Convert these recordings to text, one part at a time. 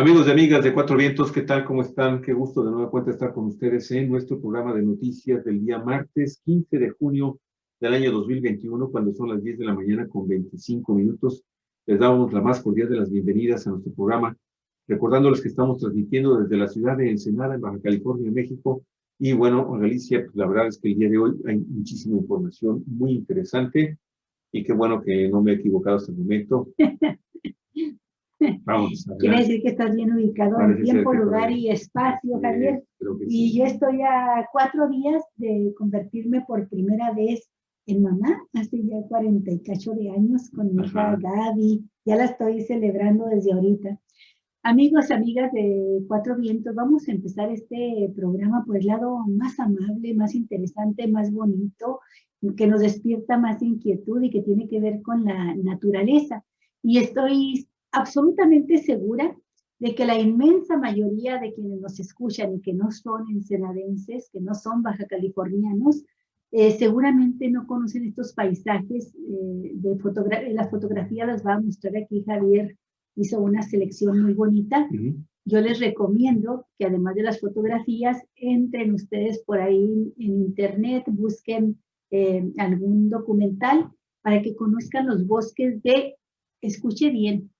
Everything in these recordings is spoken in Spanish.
Amigos y amigas de Cuatro Vientos, ¿qué tal? ¿Cómo están? Qué gusto de nueva cuenta estar con ustedes en nuestro programa de noticias del día martes 15 de junio del año 2021, cuando son las 10 de la mañana con 25 minutos. Les damos la más cordial de las bienvenidas a nuestro programa, recordándoles que estamos transmitiendo desde la ciudad de Ensenada, en Baja California, México. Y bueno, Galicia, pues la verdad es que el día de hoy hay muchísima información muy interesante y qué bueno que no me he equivocado hasta el momento. Vamos, quiere decir que estás bien ubicado en tiempo, lugar y espacio, Javier. Y yo estoy a 4 días de convertirme por primera vez en mamá, hace ya 40 y cacho de años con mi hija Gaby. Ya la estoy celebrando desde ahorita. Amigos, amigas de Cuatro Vientos, vamos a empezar este programa por el lado más amable, más interesante, más bonito, que nos despierta más inquietud y que tiene que ver con la naturaleza. Y estoy absolutamente segura de que la inmensa mayoría de quienes nos escuchan y que no son ensenadenses, que no son baja californianos, seguramente no conocen estos paisajes. Las fotografías las va a mostrar aquí Javier, hizo una selección muy bonita. Yo les recomiendo que además de las fotografías, entren ustedes por ahí en internet, busquen algún documental para que conozcan los bosques de, escuche bien,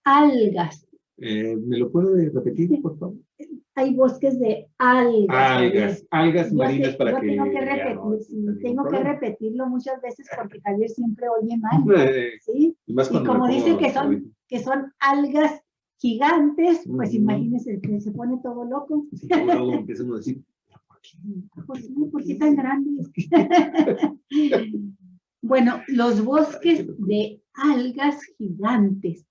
algas. ¿Me lo puede repetir, por favor? Hay bosques de algas. Algas marinas para que... Tengo que repetirlo muchas veces porque Javier siempre oye mal, ¿sí? Y como dice que son algas gigantes, pues imagínense que se pone todo loco. Sí, luego empezamos a decir, ¿por qué tan grandes? Bueno, los bosques de algas gigantes,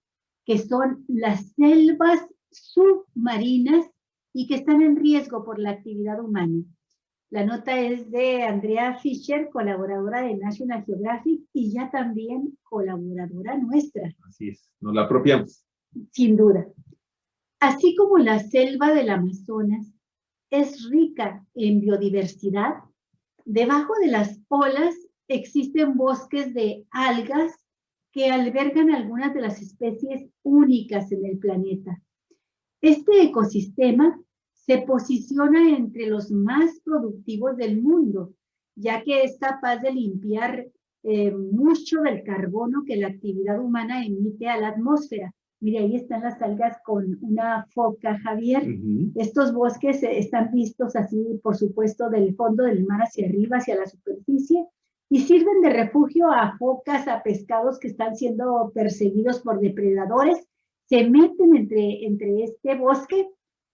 que son las selvas submarinas y que están en riesgo por la actividad humana. La nota es de Andrea Fischer, colaboradora de National Geographic y ya también colaboradora nuestra. Así es, nos la apropiamos. Sin duda. Así como la selva del Amazonas es rica en biodiversidad, debajo de las olas existen bosques de algas que albergan algunas de las especies únicas en el planeta. Este ecosistema se posiciona entre los más productivos del mundo, ya que es capaz de limpiar mucho del carbono que la actividad humana emite a la atmósfera. Mire, ahí están las algas con una foca, Javier. Estos bosques están vistos así, por supuesto, del fondo del mar hacia arriba, hacia la superficie, y sirven de refugio a focas, a pescados que están siendo perseguidos por depredadores. Se meten entre este bosque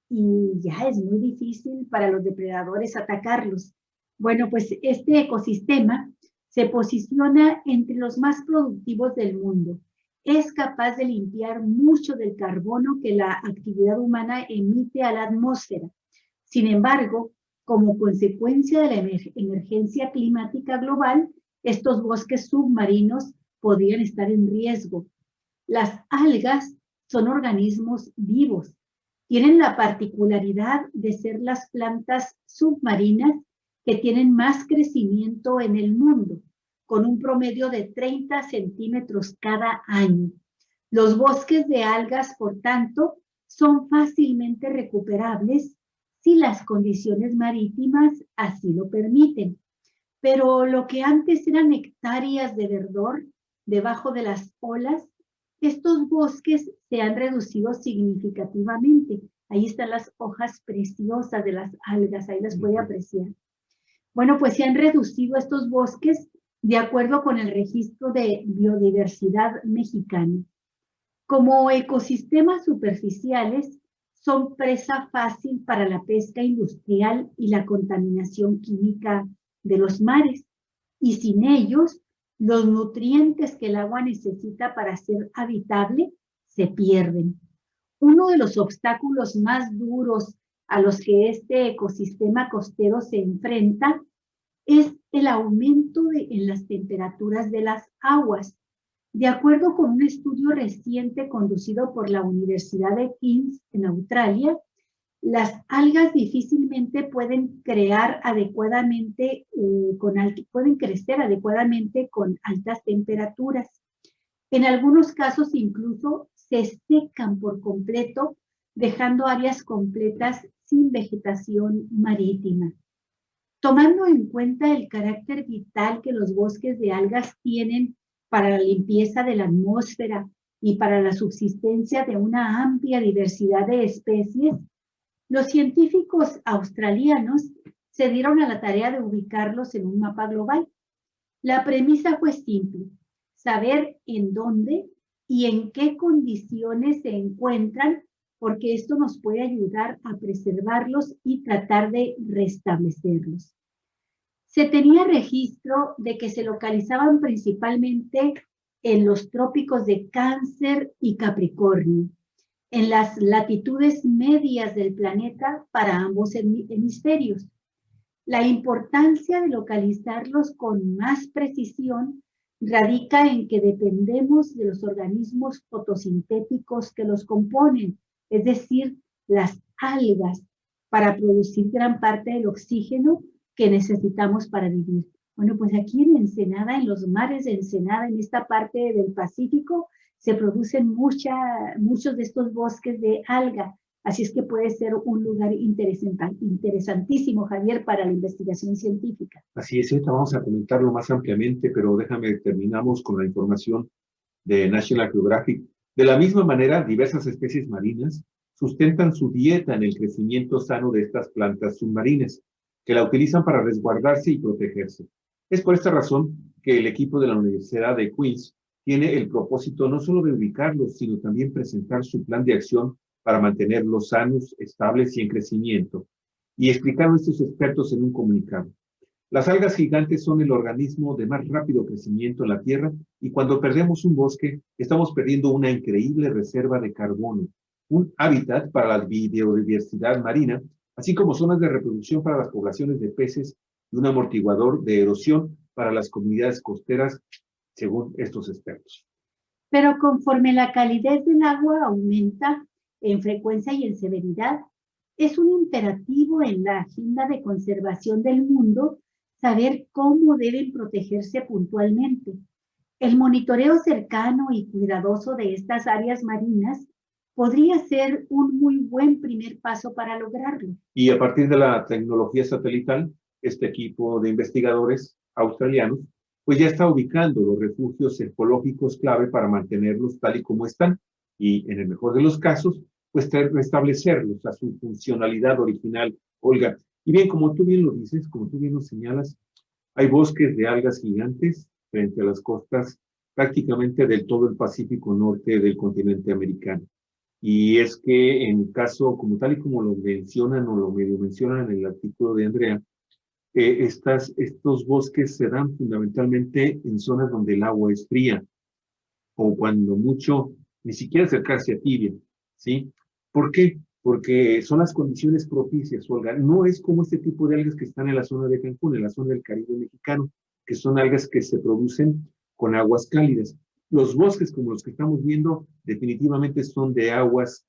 y ya es muy difícil para los depredadores atacarlos. Bueno, pues este ecosistema se posiciona entre los más productivos del mundo. Es capaz de limpiar mucho del carbono que la actividad humana emite a la atmósfera. Sin embargo, como consecuencia de la emergencia climática global, estos bosques submarinos podrían estar en riesgo. Las algas son organismos vivos. Tienen la particularidad de ser las plantas submarinas que tienen más crecimiento en el mundo, con un promedio de 30 centímetros cada año. Los bosques de algas, por tanto, son fácilmente recuperables si las condiciones marítimas así lo permiten. Pero lo que antes eran hectáreas de verdor debajo de las olas, estos bosques se han reducido significativamente. Ahí están las hojas preciosas de las algas, ahí las puede apreciar. Bueno, pues se han reducido estos bosques de acuerdo con el registro de biodiversidad mexicano. Como ecosistemas superficiales, son presa fácil para la pesca industrial y la contaminación química de los mares. Y sin ellos, los nutrientes que el agua necesita para ser habitable se pierden. Uno de los obstáculos más duros a los que este ecosistema costero se enfrenta es el aumento en las temperaturas de las aguas. De acuerdo con un estudio reciente conducido por la Universidad de King's en Australia, las algas difícilmente pueden crecer adecuadamente con altas temperaturas. En algunos casos incluso se secan por completo dejando áreas completas sin vegetación marítima. Tomando en cuenta el carácter vital que los bosques de algas tienen para la limpieza de la atmósfera y para la subsistencia de una amplia diversidad de especies, los científicos australianos se dieron a la tarea de ubicarlos en un mapa global. La premisa fue simple: saber en dónde y en qué condiciones se encuentran, porque esto nos puede ayudar a preservarlos y tratar de restablecerlos. Se tenía registro de que se localizaban principalmente en los trópicos de Cáncer y Capricornio, en las latitudes medias del planeta para ambos hemisferios. La importancia de localizarlos con más precisión radica en que dependemos de los organismos fotosintéticos que los componen, es decir, las algas, para producir gran parte del oxígeno que necesitamos para vivir. Bueno, pues aquí en Ensenada, en los mares de Ensenada, en esta parte del Pacífico, se producen muchos de estos bosques de alga. Así es que puede ser un lugar interesantísimo, Javier, para la investigación científica. Así es, ahorita vamos a comentarlo más ampliamente, pero terminamos con la información de National Geographic. De la misma manera, diversas especies marinas sustentan su dieta en el crecimiento sano de estas plantas submarinas, que la utilizan para resguardarse y protegerse. Es por esta razón que el equipo de la Universidad de Queens tiene el propósito no solo de ubicarlos, sino también presentar su plan de acción para mantenerlos sanos, estables y en crecimiento. Y explicaron estos expertos en un comunicado. Las algas gigantes son el organismo de más rápido crecimiento en la Tierra y cuando perdemos un bosque, estamos perdiendo una increíble reserva de carbono, un hábitat para la biodiversidad marina, así como zonas de reproducción para las poblaciones de peces y un amortiguador de erosión para las comunidades costeras, según estos expertos. Pero conforme la calidez del agua aumenta en frecuencia y en severidad, es un imperativo en la agenda de conservación del mundo saber cómo deben protegerse puntualmente. El monitoreo cercano y cuidadoso de estas áreas marinas podría ser un muy buen primer paso para lograrlo. Y a partir de la tecnología satelital, este equipo de investigadores australianos pues ya está ubicando los refugios ecológicos clave para mantenerlos tal y como están y, en el mejor de los casos, pues restablecerlos a su funcionalidad original, Olga. Y bien, como tú bien lo dices, como tú bien lo señalas, hay bosques de algas gigantes frente a las costas prácticamente del todo el Pacífico Norte del continente americano. Y es que en caso, como tal y como lo mencionan o lo medio mencionan en el artículo de Andrea, estos bosques se dan fundamentalmente en zonas donde el agua es fría o cuando mucho ni siquiera acercarse a tibia, ¿sí? ¿Por qué? Porque son las condiciones propicias, Olga. No es como este tipo de algas que están en la zona de Cancún, en la zona del Caribe mexicano, que son algas que se producen con aguas cálidas. Los bosques como los que estamos viendo definitivamente son de aguas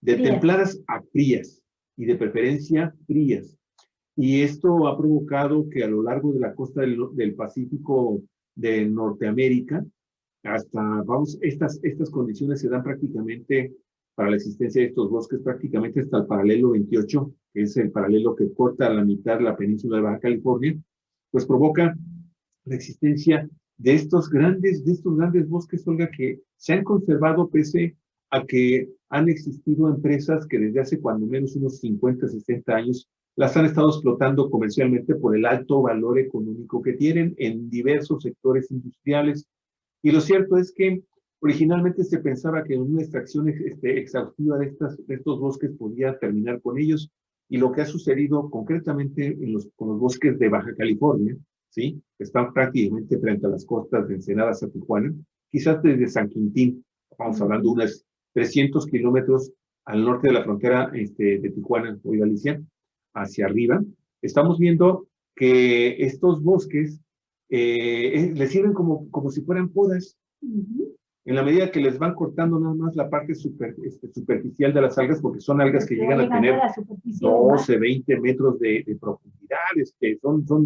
de templadas a frías y de preferencia frías. Y esto ha provocado que a lo largo de la costa del Pacífico de Norteamérica, estas condiciones se dan prácticamente para la existencia de estos bosques prácticamente hasta el paralelo 28, que es el paralelo que corta a la mitad la península de Baja California, pues provoca la existencia de estos grandes bosques, Olga, que se han conservado pese a que han existido empresas que desde hace cuando menos unos 50, 60 años las han estado explotando comercialmente por el alto valor económico que tienen en diversos sectores industriales. Y lo cierto es que originalmente se pensaba que una extracción exhaustiva de estos bosques podía terminar con ellos, y lo que ha sucedido concretamente con los bosques de Baja California, ¿sí? Que están prácticamente frente a las costas de Ensenada a Tijuana, quizás desde San Quintín, estamos hablando de unos 300 kilómetros al norte de la frontera de Tijuana y Galicia, hacia arriba, estamos viendo que estos bosques les sirven como si fueran podas. En la medida que les van cortando nada más la parte superficial de las algas, porque son algas que llegan a tener 12, 20 metros de profundidad,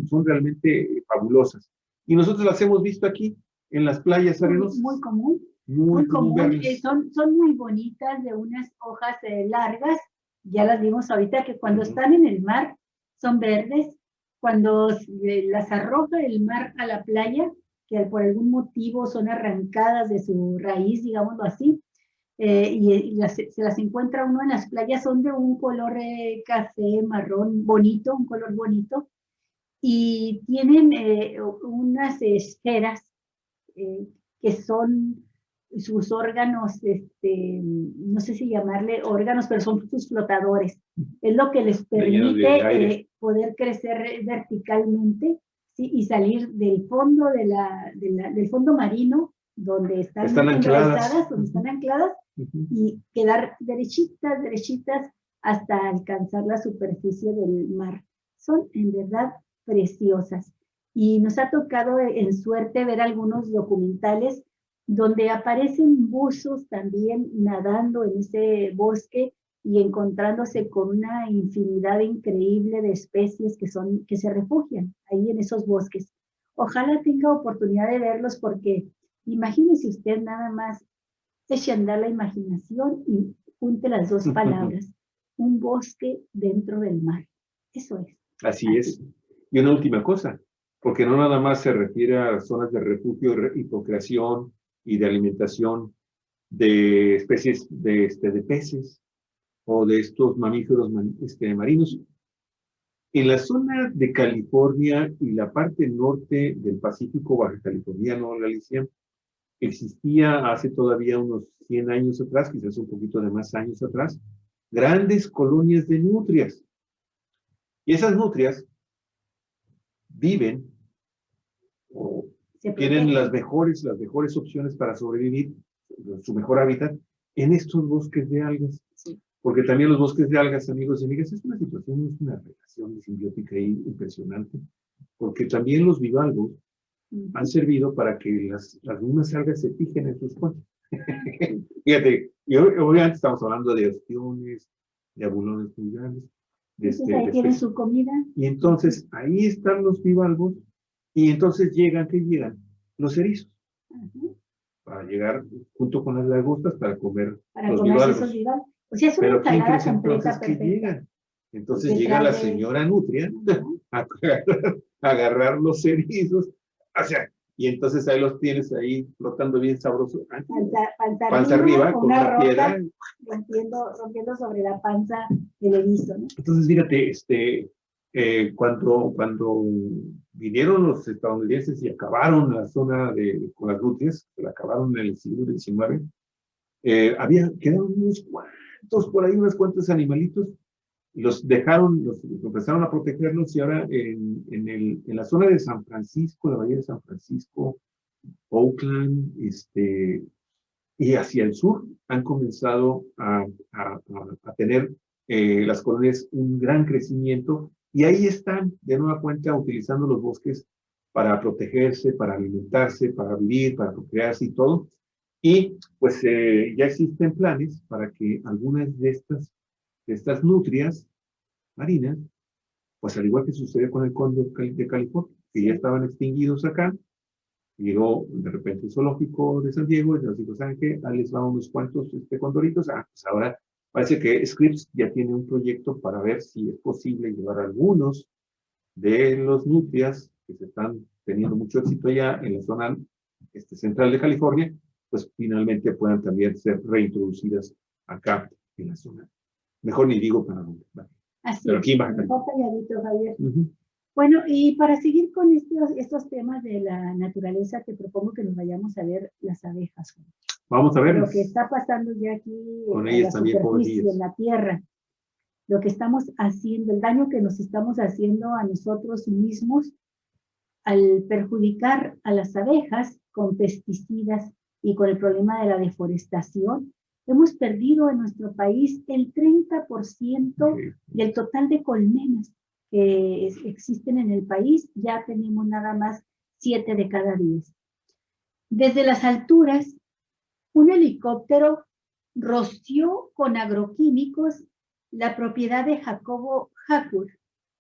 son realmente fabulosas. Y nosotros las hemos visto aquí, en las playas arenosas. Muy común. muy común, verdes. son muy bonitas, de unas hojas largas, ya las vimos ahorita, que cuando están en el mar son verdes, cuando las arroja el mar a la playa, que por algún motivo son arrancadas de su raíz, digámoslo así, se las encuentra uno en las playas, son de un color café, marrón, bonito, un color bonito, y tienen unas esferas que son sus órganos, no sé si llamarle órganos, pero son sus flotadores. Es lo que les permite poder crecer verticalmente, ¿sí? Y salir del fondo, del fondo marino, donde están ancladas, y quedar derechitas, derechitas, hasta alcanzar la superficie del mar. Son en verdad preciosas. Y nos ha tocado en suerte ver algunos documentales donde aparecen buzos también nadando en ese bosque y encontrándose con una infinidad increíble de especies que se refugian ahí en esos bosques. Ojalá tenga oportunidad de verlos, porque imagínese usted nada más, eche a andar la imaginación y junte las dos palabras, un bosque dentro del mar. Eso es. Así es. Y una última cosa, porque no nada más se refiere a zonas de refugio y procreación y de alimentación de especies de peces o de estos mamíferos marinos. En la zona de California y la parte norte del Pacífico baja californiano, Galicia, existía hace todavía unos 100 años atrás, quizás un poquito de más años atrás, grandes colonias de nutrias. Y esas nutrias viven o tienen las mejores opciones para sobrevivir, su mejor hábitat, en estos bosques de algas. Sí. Porque también los bosques de algas, amigos y amigas, es una situación, es una relación simbiótica impresionante, porque también los bivalvos han servido para que las mismas algas se fijen en sus cuerpos. Fíjate, y obviamente estamos hablando de ostiones, de abulones muy grandes. Ahí tienen su comida. Y entonces ahí están los bivalvos, y entonces llegan los erizos, para llegar junto con las lagostas para comer los bivalvos. Esos bivalvos. O sea, es una ensalada completa, perfecta. Llegan. Entonces llega la señora nutria a agarrar los erizos, o sea, y entonces ahí los tienes ahí flotando bien sabroso. Panza arriba con una piedra. Rompiendo sobre la panza del erizo, ¿no? Entonces, fíjate, cuando vinieron los estadounidenses y acabaron la zona con las nutrias, la acabaron en el siglo XIX, quedaron unos cuantos animalitos, y los dejaron, los empezaron a protegerlos, y ahora en la zona de San Francisco, la bahía de San Francisco, Oakland, y hacia el sur, han comenzado a tener las colonias un gran crecimiento, y ahí están de nueva cuenta utilizando los bosques para protegerse, para alimentarse, para vivir, para procrearse y todo. Y pues ya existen planes para que algunas de estas nutrias marinas, pues al igual que sucedió con el cóndor de California, que ya estaban extinguidos acá, llegó de repente el zoológico de San Diego y nos dijo, ¿saben qué? Ahí les va unos cuantos condoritos. Pues ahora parece que Scripps ya tiene un proyecto para ver si es posible llevar algunos de los nutrias que se están teniendo mucho éxito allá en la zona central de California, pues finalmente puedan también ser reintroducidas acá en la zona. Mejor ni digo para dónde. Vale. Así pero aquí en Baja California. Javier. Bueno, y para seguir con estos temas de la naturaleza, te propongo que nos vayamos a ver las abejas. Vamos a ver. Lo que está pasando ya aquí con ellas en la superficie, en la tierra. Lo que estamos haciendo, el daño que nos estamos haciendo a nosotros mismos al perjudicar a las abejas con pesticidas y con el problema de la deforestación. Hemos perdido en nuestro país el 30% del total de colmenas que existen en el país. Ya tenemos nada más 7 de cada 10. Desde las alturas, un helicóptero roció con agroquímicos la propiedad de Jacobo Hakur,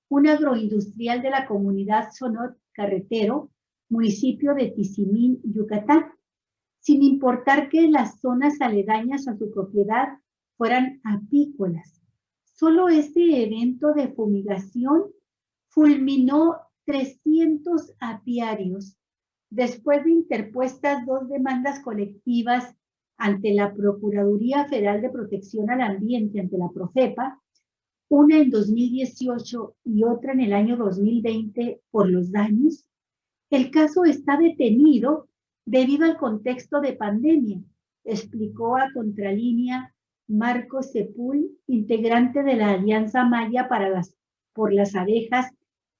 un agroindustrial de la comunidad Sonor Carretero, municipio de Tizimín, Yucatán. sin importar que las zonas aledañas a su propiedad fueran apícolas. Solo este evento de fumigación fulminó 300 apiarios. Después de interpuestas 2 demandas colectivas ante la Procuraduría Federal de Protección al Ambiente, ante la Profepa, una en 2018 y otra en el año 2020 por los daños, el caso está detenido debido al contexto de pandemia, explicó a Contralínea Marco Sepul, integrante de la Alianza Maya por las abejas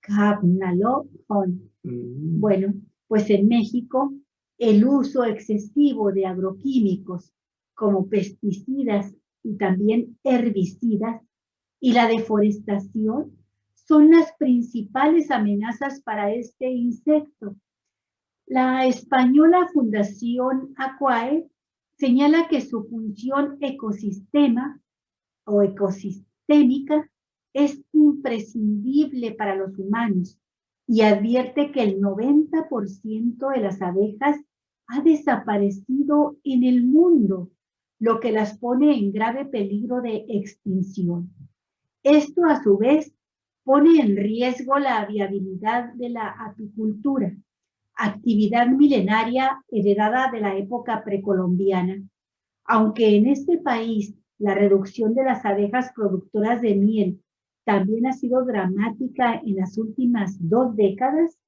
Capnaló-Hon. Bueno, pues en México el uso excesivo de agroquímicos como pesticidas y también herbicidas y la deforestación son las principales amenazas para este insecto. La española Fundación Aquae señala que su función ecosistémica es imprescindible para los humanos y advierte que el 90% de las abejas ha desaparecido en el mundo, lo que las pone en grave peligro de extinción. Esto, a su vez, pone en riesgo la viabilidad de la apicultura, actividad milenaria heredada de la época precolombiana. Aunque en este país la reducción de las abejas productoras de miel también ha sido dramática en las últimas 2 décadas,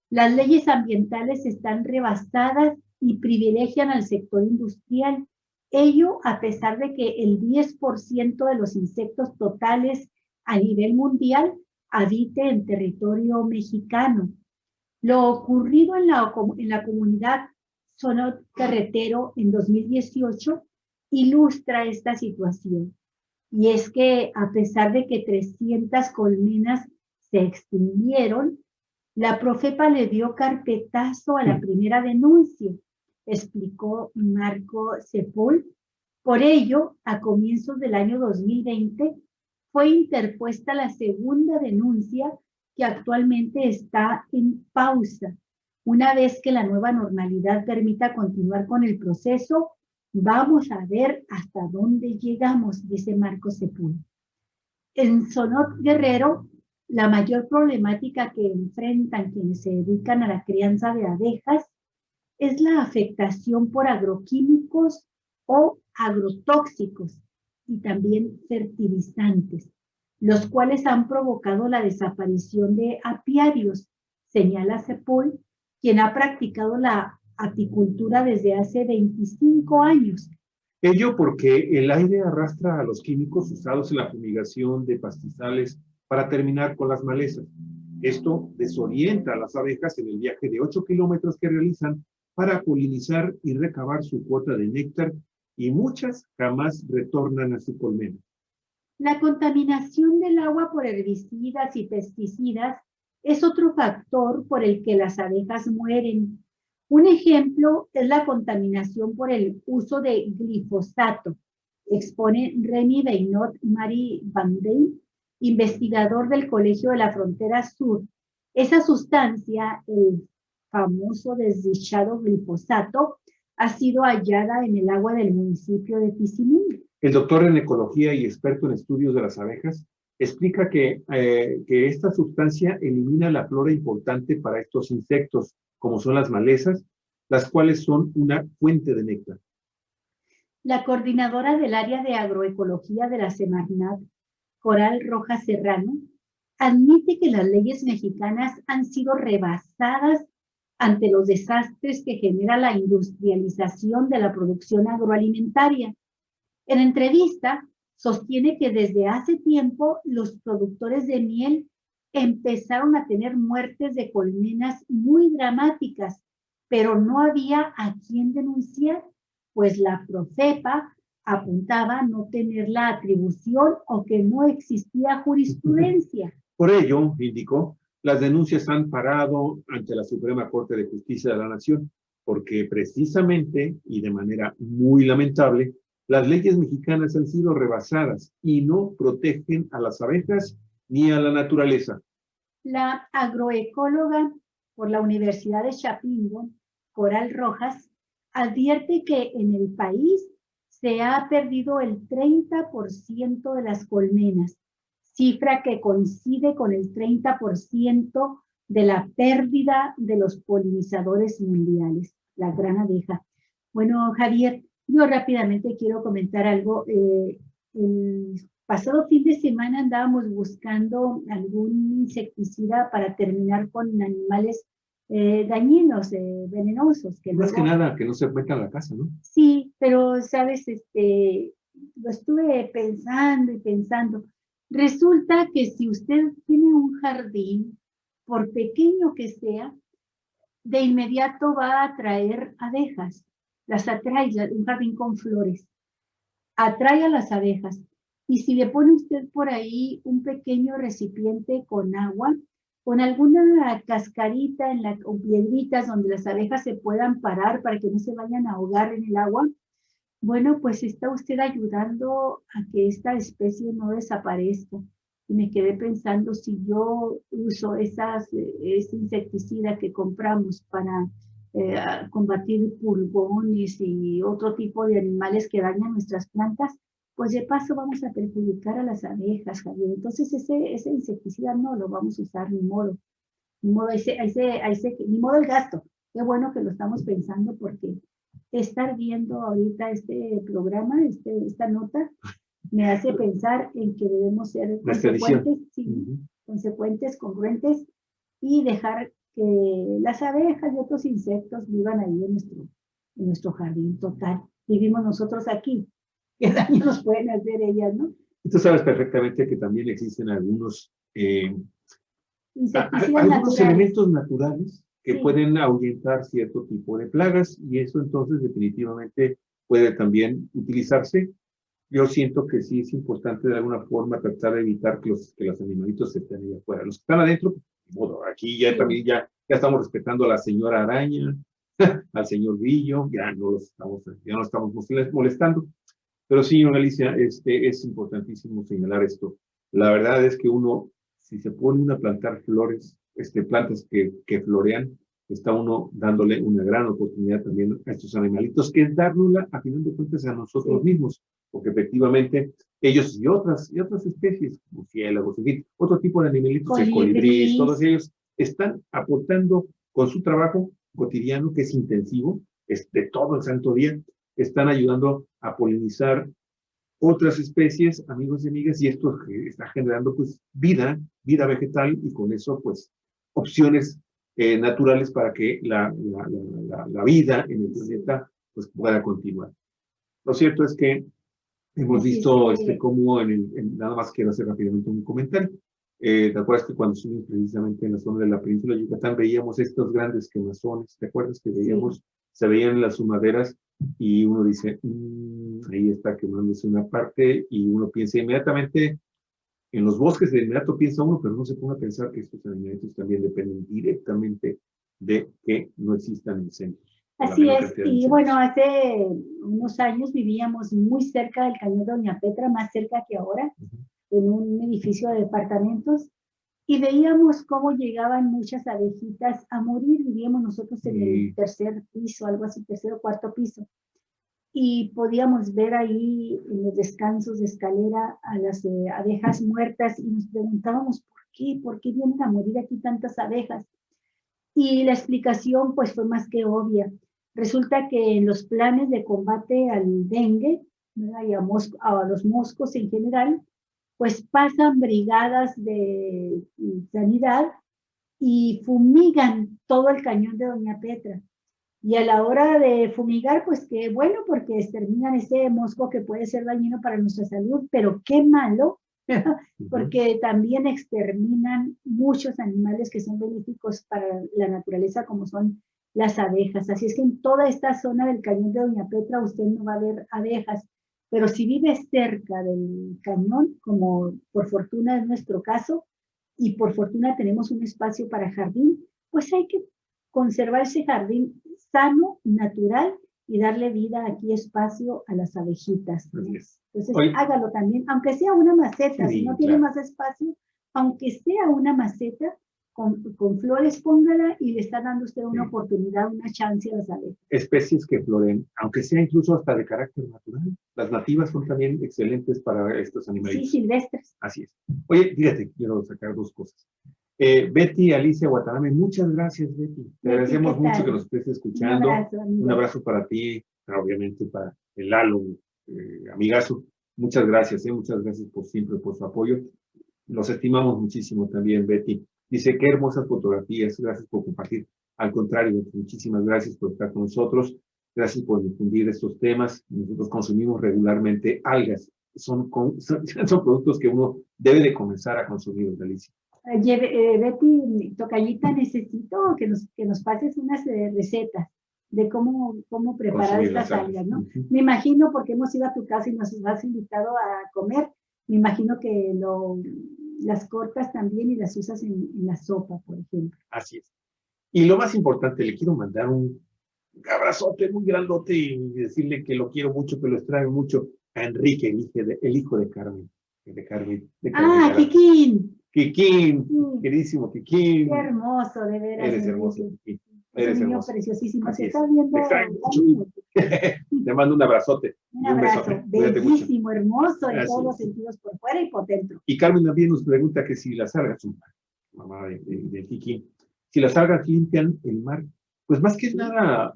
las leyes ambientales están rebasadas y privilegian al sector industrial. Ello a pesar de que el 10% de los insectos totales a nivel mundial habite en territorio mexicano. Lo ocurrido en la comunidad Sonot Carretero en 2018 ilustra esta situación. Y es que a pesar de que 300 colmenas se extinguieron, la Profepa le dio carpetazo a la primera denuncia, explicó Marco Sepul. Por ello, a comienzos del año 2020, fue interpuesta la segunda denuncia que actualmente está en pausa. Una vez que la nueva normalidad permita continuar con el proceso, vamos a ver hasta dónde llegamos, dice Marco Sepul. En Sonot Guerrero, la mayor problemática que enfrentan quienes se dedican a la crianza de abejas es la afectación por agroquímicos o agrotóxicos y también fertilizantes, los cuales han provocado la desaparición de apiarios, señala Sepul, quien ha practicado la apicultura desde hace 25 años. Ello porque el aire arrastra a los químicos usados en la fumigación de pastizales para terminar con las malezas. Esto desorienta a las abejas en el viaje de 8 kilómetros que realizan para polinizar y recabar su cuota de néctar, y muchas jamás retornan a su colmena. La contaminación del agua por herbicidas y pesticidas es otro factor por el que las abejas mueren. Un ejemplo es la contaminación por el uso de glifosato, expone Remy Beinot-Marie Van Deen, investigador del Colegio de la Frontera Sur. Esa sustancia, el famoso desdichado glifosato, ha sido hallada en el agua del municipio de Tizimín. El doctor en ecología y experto en estudios de las abejas explica que esta sustancia elimina la flora importante para estos insectos, como son las malezas, las cuales son una fuente de néctar. La coordinadora del área de agroecología de la Semarnat, Coral Rojas Serrano, admite que las leyes mexicanas han sido rebasadas ante los desastres que genera la industrialización de la producción agroalimentaria. En entrevista, sostiene que desde hace tiempo los productores de miel empezaron a tener muertes de colmenas muy dramáticas, pero no había a quién denunciar, pues la Profepa apuntaba a no tener la atribución o que no existía jurisprudencia. Por ello, indicó, las denuncias han parado ante la Suprema Corte de Justicia de la Nación, porque precisamente y de manera muy lamentable, las leyes mexicanas han sido rebasadas y no protegen a las abejas ni a la naturaleza. La agroecóloga por la Universidad de Chapingo, Coral Rojas, advierte que en el país se ha perdido el 30% de las colmenas, cifra que coincide con el 30% de la pérdida de los polinizadores mundiales, la gran abeja. Bueno, Javier, yo rápidamente quiero comentar algo. El pasado fin de semana andábamos buscando algún insecticida para terminar con animales dañinos, venenosos. Que Más luego, que nada, que no se metan a la casa, ¿no? sí, pero, ¿sabes? Lo estuve pensando y pensando. Resulta que si usted tiene un jardín, por pequeño que sea, de inmediato va a atraer abejas. Las atrae, un jardín con flores. Atrae a las abejas. Y si le pone usted por ahí un pequeño recipiente con agua, con alguna cascarita o piedritas donde las abejas se puedan parar para que no se vayan a ahogar en el agua, bueno, pues está usted ayudando a que esta especie no desaparezca. Y me quedé pensando, si yo uso ese insecticida que compramos para combatir pulgones y otro tipo de animales que dañan nuestras plantas, pues de paso vamos a perjudicar a las abejas, Javier. Entonces ese insecticida no lo vamos a usar, ni modo. Ni modo, ni modo el gasto. Qué bueno que lo estamos pensando, porque estar viendo ahorita este programa, esta nota, me hace pensar en que debemos ser consecuentes, sí, consecuentes, congruentes, y dejar que las abejas y otros insectos vivan ahí en nuestro jardín. Total. Vivimos nosotros aquí. ¿Qué daño nos pueden hacer ellas, no? Y tú sabes perfectamente que también existen algunos insecticidas elementos naturales que sí. pueden ahuyentar cierto tipo de plagas, y eso entonces definitivamente puede también utilizarse. Yo siento que sí es importante de alguna forma tratar de evitar que los animalitos se estén ahí afuera. Los que están adentro, bueno, aquí ya también ya estamos respetando a la señora araña, al señor grillo, ya no estamos molestando. Pero sí, Alicia, es importantísimo señalar esto. La verdad es que uno, si se pone a plantar flores, plantas que florean, está uno dándole una gran oportunidad también a estos animalitos, que es dárnosla a final de cuentas a nosotros mismos, porque efectivamente ellos y otras especies, murciélagos, en fin, otro tipo de animalitos, el colibrí, todos ellos están aportando con su trabajo cotidiano, que es intensivo, de todo el santo día, están ayudando a polinizar otras especies, amigos y amigas, y esto está generando pues vida vegetal, y con eso pues opciones naturales para que la vida en el planeta pues pueda continuar. Lo cierto es que hemos visto cómo nada más quiero hacer rápidamente un comentario. ¿Te acuerdas que cuando estuvimos precisamente en la zona de la península de Yucatán veíamos estos grandes quemazones? ¿Te acuerdas que veíamos? Se veían las humaderas y uno dice, ahí está quemándose una parte, y uno piensa inmediatamente en los bosques, de inmediato piensa uno, pero no se pone a pensar que estos alimentos también dependen directamente de que no existan incendios. Así es, y bueno, hace unos años vivíamos muy cerca del cañón de Doña Petra, más cerca que ahora, en un edificio de departamentos, y veíamos cómo llegaban muchas abejitas a morir. Vivíamos nosotros en el tercer piso, algo así, tercer o cuarto piso, y podíamos ver ahí en los descansos de escalera a las abejas muertas, y nos preguntábamos ¿por qué vienen a morir aquí tantas abejas? Y la explicación pues fue más que obvia. Resulta que en los planes de combate al dengue, ¿verdad?, y a los moscos en general, pues pasan brigadas de sanidad y fumigan todo el cañón de Doña Petra. Y a la hora de fumigar, pues qué bueno, porque exterminan ese mosco que puede ser dañino para nuestra salud, pero qué malo, porque también exterminan muchos animales que son benéficos para la naturaleza, como son las abejas. Así es que en toda esta zona del cañón de Doña Petra usted no va a ver abejas, pero si vive cerca del cañón, como por fortuna es nuestro caso, y por fortuna tenemos un espacio para jardín, pues hay que conservar ese jardín sano, natural, y darle vida aquí, espacio a las abejitas, ¿no? Entonces, hágalo también, aunque sea una maceta, si no tiene más espacio, aunque sea una maceta, con flores, póngala y le está dando usted una oportunidad, una chance a las abejas. Especies que floren, aunque sea incluso hasta de carácter natural. Las nativas son también excelentes para estos animales. Sí, silvestres. Así es. Oye, fíjate, quiero sacar dos cosas. Betty Alicia Guatarame, muchas gracias, Betty. Te agradecemos mucho que nos estés escuchando. Un abrazo para ti, obviamente para el Lalo, amigazo. Muchas gracias por siempre, por su apoyo. Los estimamos muchísimo también, Betty. Dice, qué hermosas fotografías, gracias por compartir. Al contrario, muchísimas gracias por estar con nosotros. Gracias por difundir estos temas. Nosotros consumimos regularmente algas. Son productos que uno debe de comenzar a consumir, Alicia. Betty, tocallita, necesito que nos pases unas recetas de cómo preparar estas algas, ¿no? Me imagino, porque hemos ido a tu casa y nos has invitado a comer, me imagino que las cortas también y las usas en la sopa, por ejemplo. Así es. Y lo más importante, le quiero mandar un abrazote muy grandote y decirle que lo quiero mucho, que lo extraño mucho a Enrique, el hijo de Carmen. De Carmen Kikín. Kikín, queridísimo Kikín. Qué hermoso, de veras. Eres hermoso, Kikín. Eres un niño preciosísimo. Se está viendo. Te mando un abrazote. Un abrazo. Bellísimo, hermoso en todos los sentidos, por fuera y por dentro. Y Carmen también nos pregunta que si las algas, mamá de Kikín, si las algas limpian el mar, pues más que nada,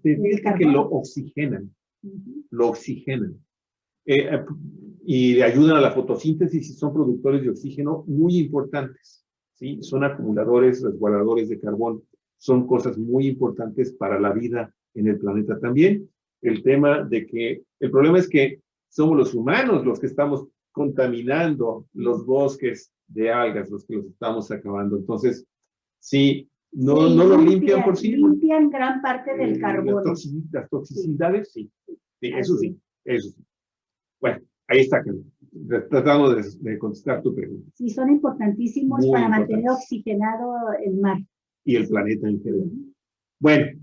fíjate que lo oxigenan. Lo oxigenan. Y le ayudan a la fotosíntesis y son productores de oxígeno muy importantes, ¿sí? Son acumuladores, resguardadores de carbón, son cosas muy importantes para la vida en el planeta también. El problema es que somos los humanos los que estamos contaminando los bosques de algas, los que los estamos acabando. Entonces, sí, no lo limpian por sí. Limpian gran parte del carbono. Las toxicidades, sí, eso sí. Bueno, ahí está, tratando de contestar tu pregunta. Sí, son importantísimos para mantener oxigenado el mar. Y el planeta en general. Bueno,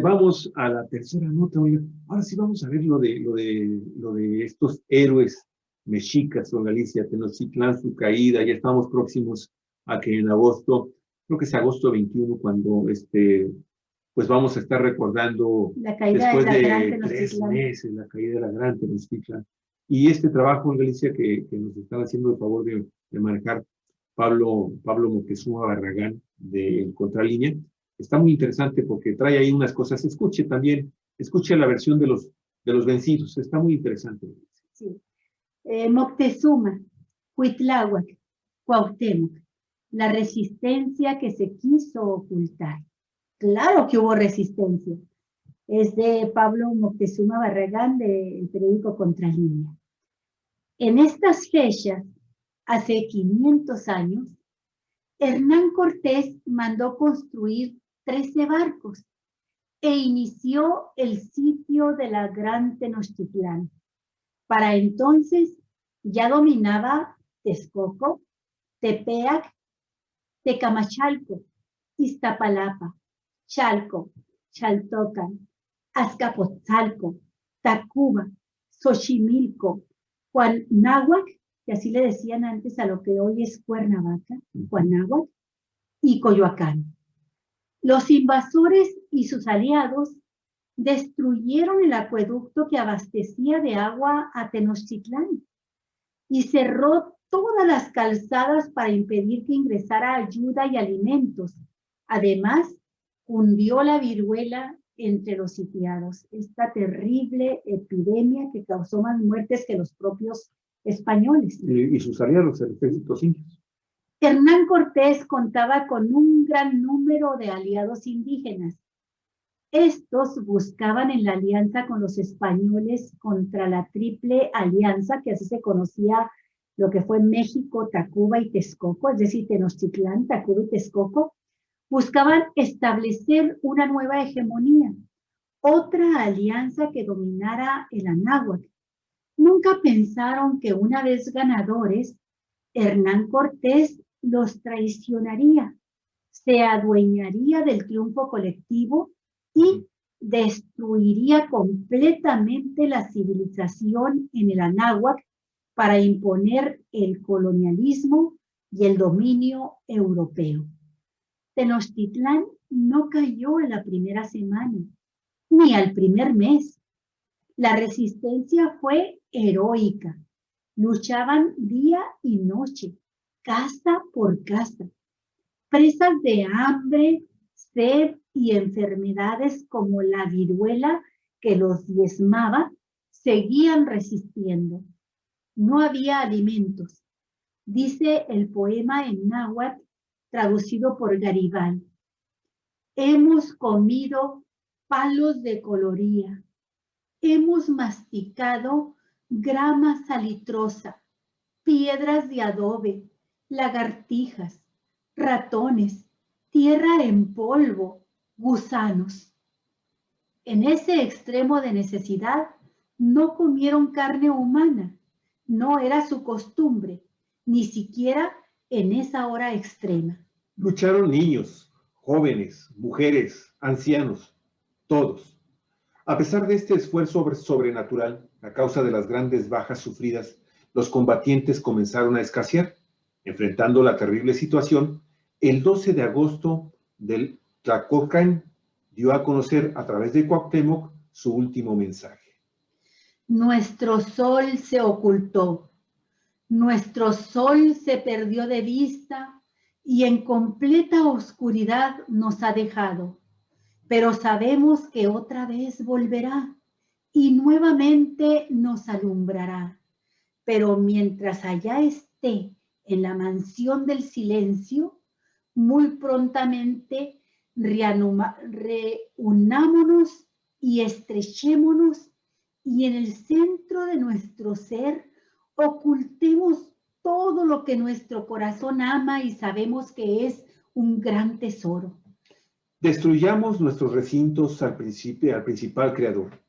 vamos a la tercera nota. Ahora sí vamos a ver lo de estos héroes mexicas, don Alicia, Tenochtitlán, su caída. Ya estamos próximos a que en agosto, creo que es agosto 21, cuando pues vamos a estar recordando la caída después de la de 3 meses la caída de la gran Tenochtitlán. Y este trabajo en Galicia que nos están haciendo el favor de manejar Pablo Moctezuma Barragán de Contralínea, está muy interesante porque trae ahí unas cosas. Escuche la versión de los vencidos, está muy interesante. Sí. Moctezuma, Cuitláhuac, Cuauhtémoc, la resistencia que se quiso ocultar. Claro que hubo resistencia. Es de Pablo Moctezuma Barragán del periódico Contralínea. En estas fechas, hace 500 años, Hernán Cortés mandó construir 13 barcos e inició el sitio de la Gran Tenochtitlán. Para entonces ya dominaba Texcoco, Tepeac, Tecamachalco, Iztapalapa, Chalco, Chaltocan, Azcapotzalco, Tacuba, Xochimilco, Cuanáhuac, que así le decían antes a lo que hoy es Cuernavaca, Cuanáhuac, y Coyoacán. Los invasores y sus aliados destruyeron el acueducto que abastecía de agua a Tenochtitlán y cerró todas las calzadas para impedir que ingresara ayuda y alimentos. Además, cundió la viruela entre los sitiados, esta terrible epidemia que causó más muertes que los propios españoles. Y sus aliados, los ejércitos indios. Hernán Cortés contaba con un gran número de aliados indígenas. Estos buscaban en la alianza con los españoles contra la Triple Alianza, que así se conocía lo que fue México, Tacuba y Texcoco, es decir, Tenochtitlán, Tacuba y Texcoco, buscaban establecer una nueva hegemonía, otra alianza que dominara el Anáhuac. Nunca pensaron que una vez ganadores, Hernán Cortés los traicionaría, se adueñaría del triunfo colectivo y destruiría completamente la civilización en el Anáhuac para imponer el colonialismo y el dominio europeo. Tenochtitlán no cayó a la primera semana, ni al primer mes. La resistencia fue heroica. Luchaban día y noche, casa por casa. Presas de hambre, sed y enfermedades como la viruela que los diezmaba, seguían resistiendo. No había alimentos. Dice el poema en náhuatl, traducido por Garibay. Hemos comido palos de coloría. Hemos masticado grama salitrosa, piedras de adobe, lagartijas, ratones, tierra en polvo, gusanos. En ese extremo de necesidad, no comieron carne humana. No era su costumbre, ni siquiera en esa hora extrema. Lucharon niños, jóvenes, mujeres, ancianos, todos. A pesar de este esfuerzo sobrenatural, a causa de las grandes bajas sufridas, los combatientes comenzaron a escasear. Enfrentando la terrible situación, el 12 de agosto del Tlacocan dio a conocer a través de Cuauhtémoc su último mensaje. Nuestro sol se ocultó, nuestro sol se perdió de vista y en completa oscuridad nos ha dejado. Pero sabemos que otra vez volverá y nuevamente nos alumbrará. Pero mientras allá esté en la mansión del silencio, muy prontamente reunámonos y estrechémonos y en el centro de nuestro ser ocultemos todo lo que nuestro corazón ama y sabemos que es un gran tesoro. Destruyamos nuestros recintos al principal creador,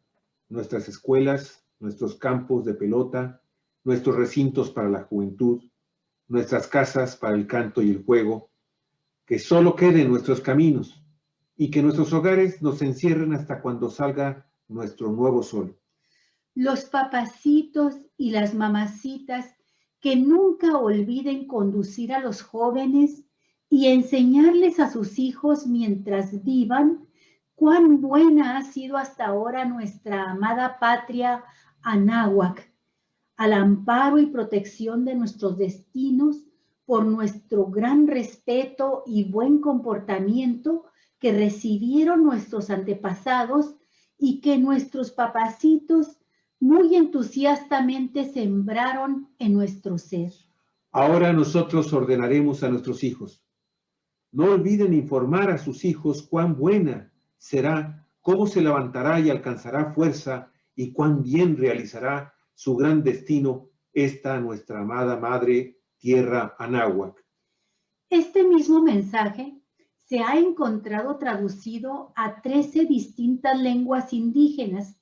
nuestras escuelas, nuestros campos de pelota, nuestros recintos para la juventud, nuestras casas para el canto y el juego, que solo queden nuestros caminos y que nuestros hogares nos encierren hasta cuando salga nuestro nuevo sol. Los papacitos y las mamacitas que nunca olviden conducir a los jóvenes y enseñarles a sus hijos mientras vivan cuán buena ha sido hasta ahora nuestra amada patria Anáhuac, al amparo y protección de nuestros destinos por nuestro gran respeto y buen comportamiento que recibieron nuestros antepasados y que nuestros papacitos muy entusiastamente sembraron en nuestro ser. Ahora nosotros ordenaremos a nuestros hijos. No olviden informar a sus hijos cuán buena será, cómo se levantará y alcanzará fuerza y cuán bien realizará su gran destino esta nuestra amada madre tierra Anáhuac. Este mismo mensaje se ha encontrado traducido a 13 distintas lenguas indígenas.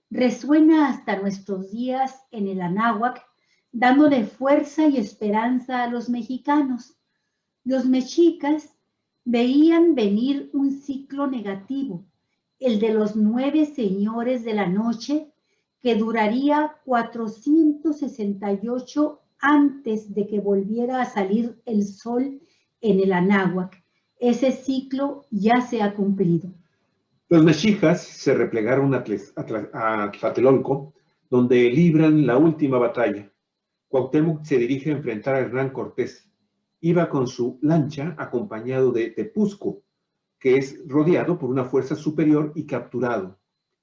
Resuena hasta nuestros días en el Anáhuac, dándole fuerza y esperanza a los mexicanos. Los mexicas veían venir un ciclo negativo, el de los 9 señores de la noche, que duraría 468 antes de que volviera a salir el sol en el Anáhuac. Ese ciclo ya se ha cumplido. Los mexicas se replegaron a Tlatelolco, donde libran la última batalla. Cuauhtémoc se dirige a enfrentar a Hernán Cortés. Iba con su lancha acompañado de Tepuzco, que es rodeado por una fuerza superior y capturado.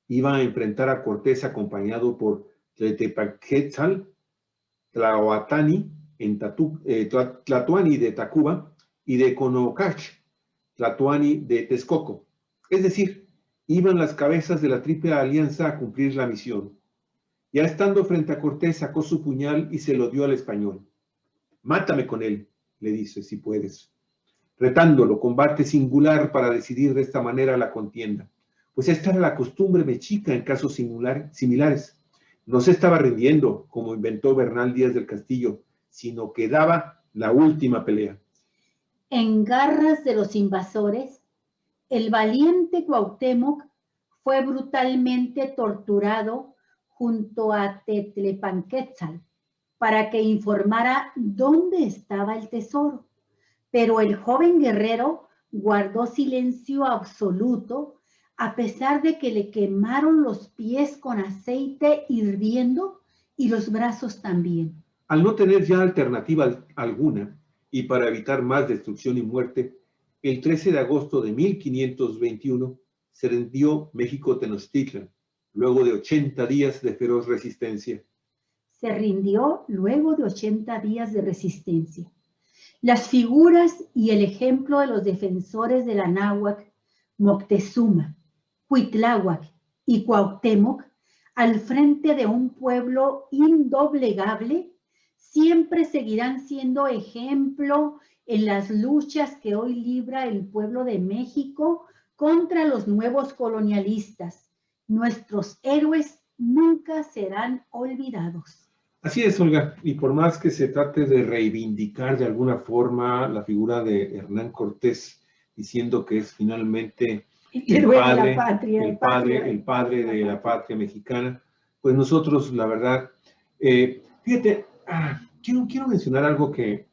Iba a enfrentar a Cortés acompañado por Tletepaquetzal, Tlaoatani, Tlatoani de Tacuba y de Conocach, Tlatoani de Texcoco. Es decir, iban las cabezas de la Triple Alianza a cumplir la misión. Ya estando frente a Cortés, sacó su puñal y se lo dio al español. Mátame con él, le dice, si puedes. Retándolo, combate singular para decidir de esta manera la contienda. Pues esta era la costumbre mexica en casos similares. No se estaba rindiendo, como inventó Bernal Díaz del Castillo, sino que daba la última pelea. En garras de los invasores, el valiente Cuauhtémoc fue brutalmente torturado junto a Tlepanquetzal para que informara dónde estaba el tesoro. Pero el joven guerrero guardó silencio absoluto, a pesar de que le quemaron los pies con aceite hirviendo y los brazos también. Al no tener ya alternativa alguna, y para evitar más destrucción y muerte, el 13 de agosto de 1521 se rindió México Tenochtitlan, luego de 80 días de feroz resistencia. Se rindió luego de 80 días de resistencia. Las figuras y el ejemplo de los defensores de la náhuatl, Moctezuma, Cuitláhuac y Cuauhtémoc, al frente de un pueblo indoblegable, siempre seguirán siendo ejemplo en las luchas que hoy libra el pueblo de México contra los nuevos colonialistas. Nuestros héroes nunca serán olvidados. Así es, Olga, y por más que se trate de reivindicar de alguna forma la figura de Hernán Cortés, diciendo que es finalmente el padre de la patria mexicana, pues nosotros, la verdad, fíjate, quiero mencionar algo que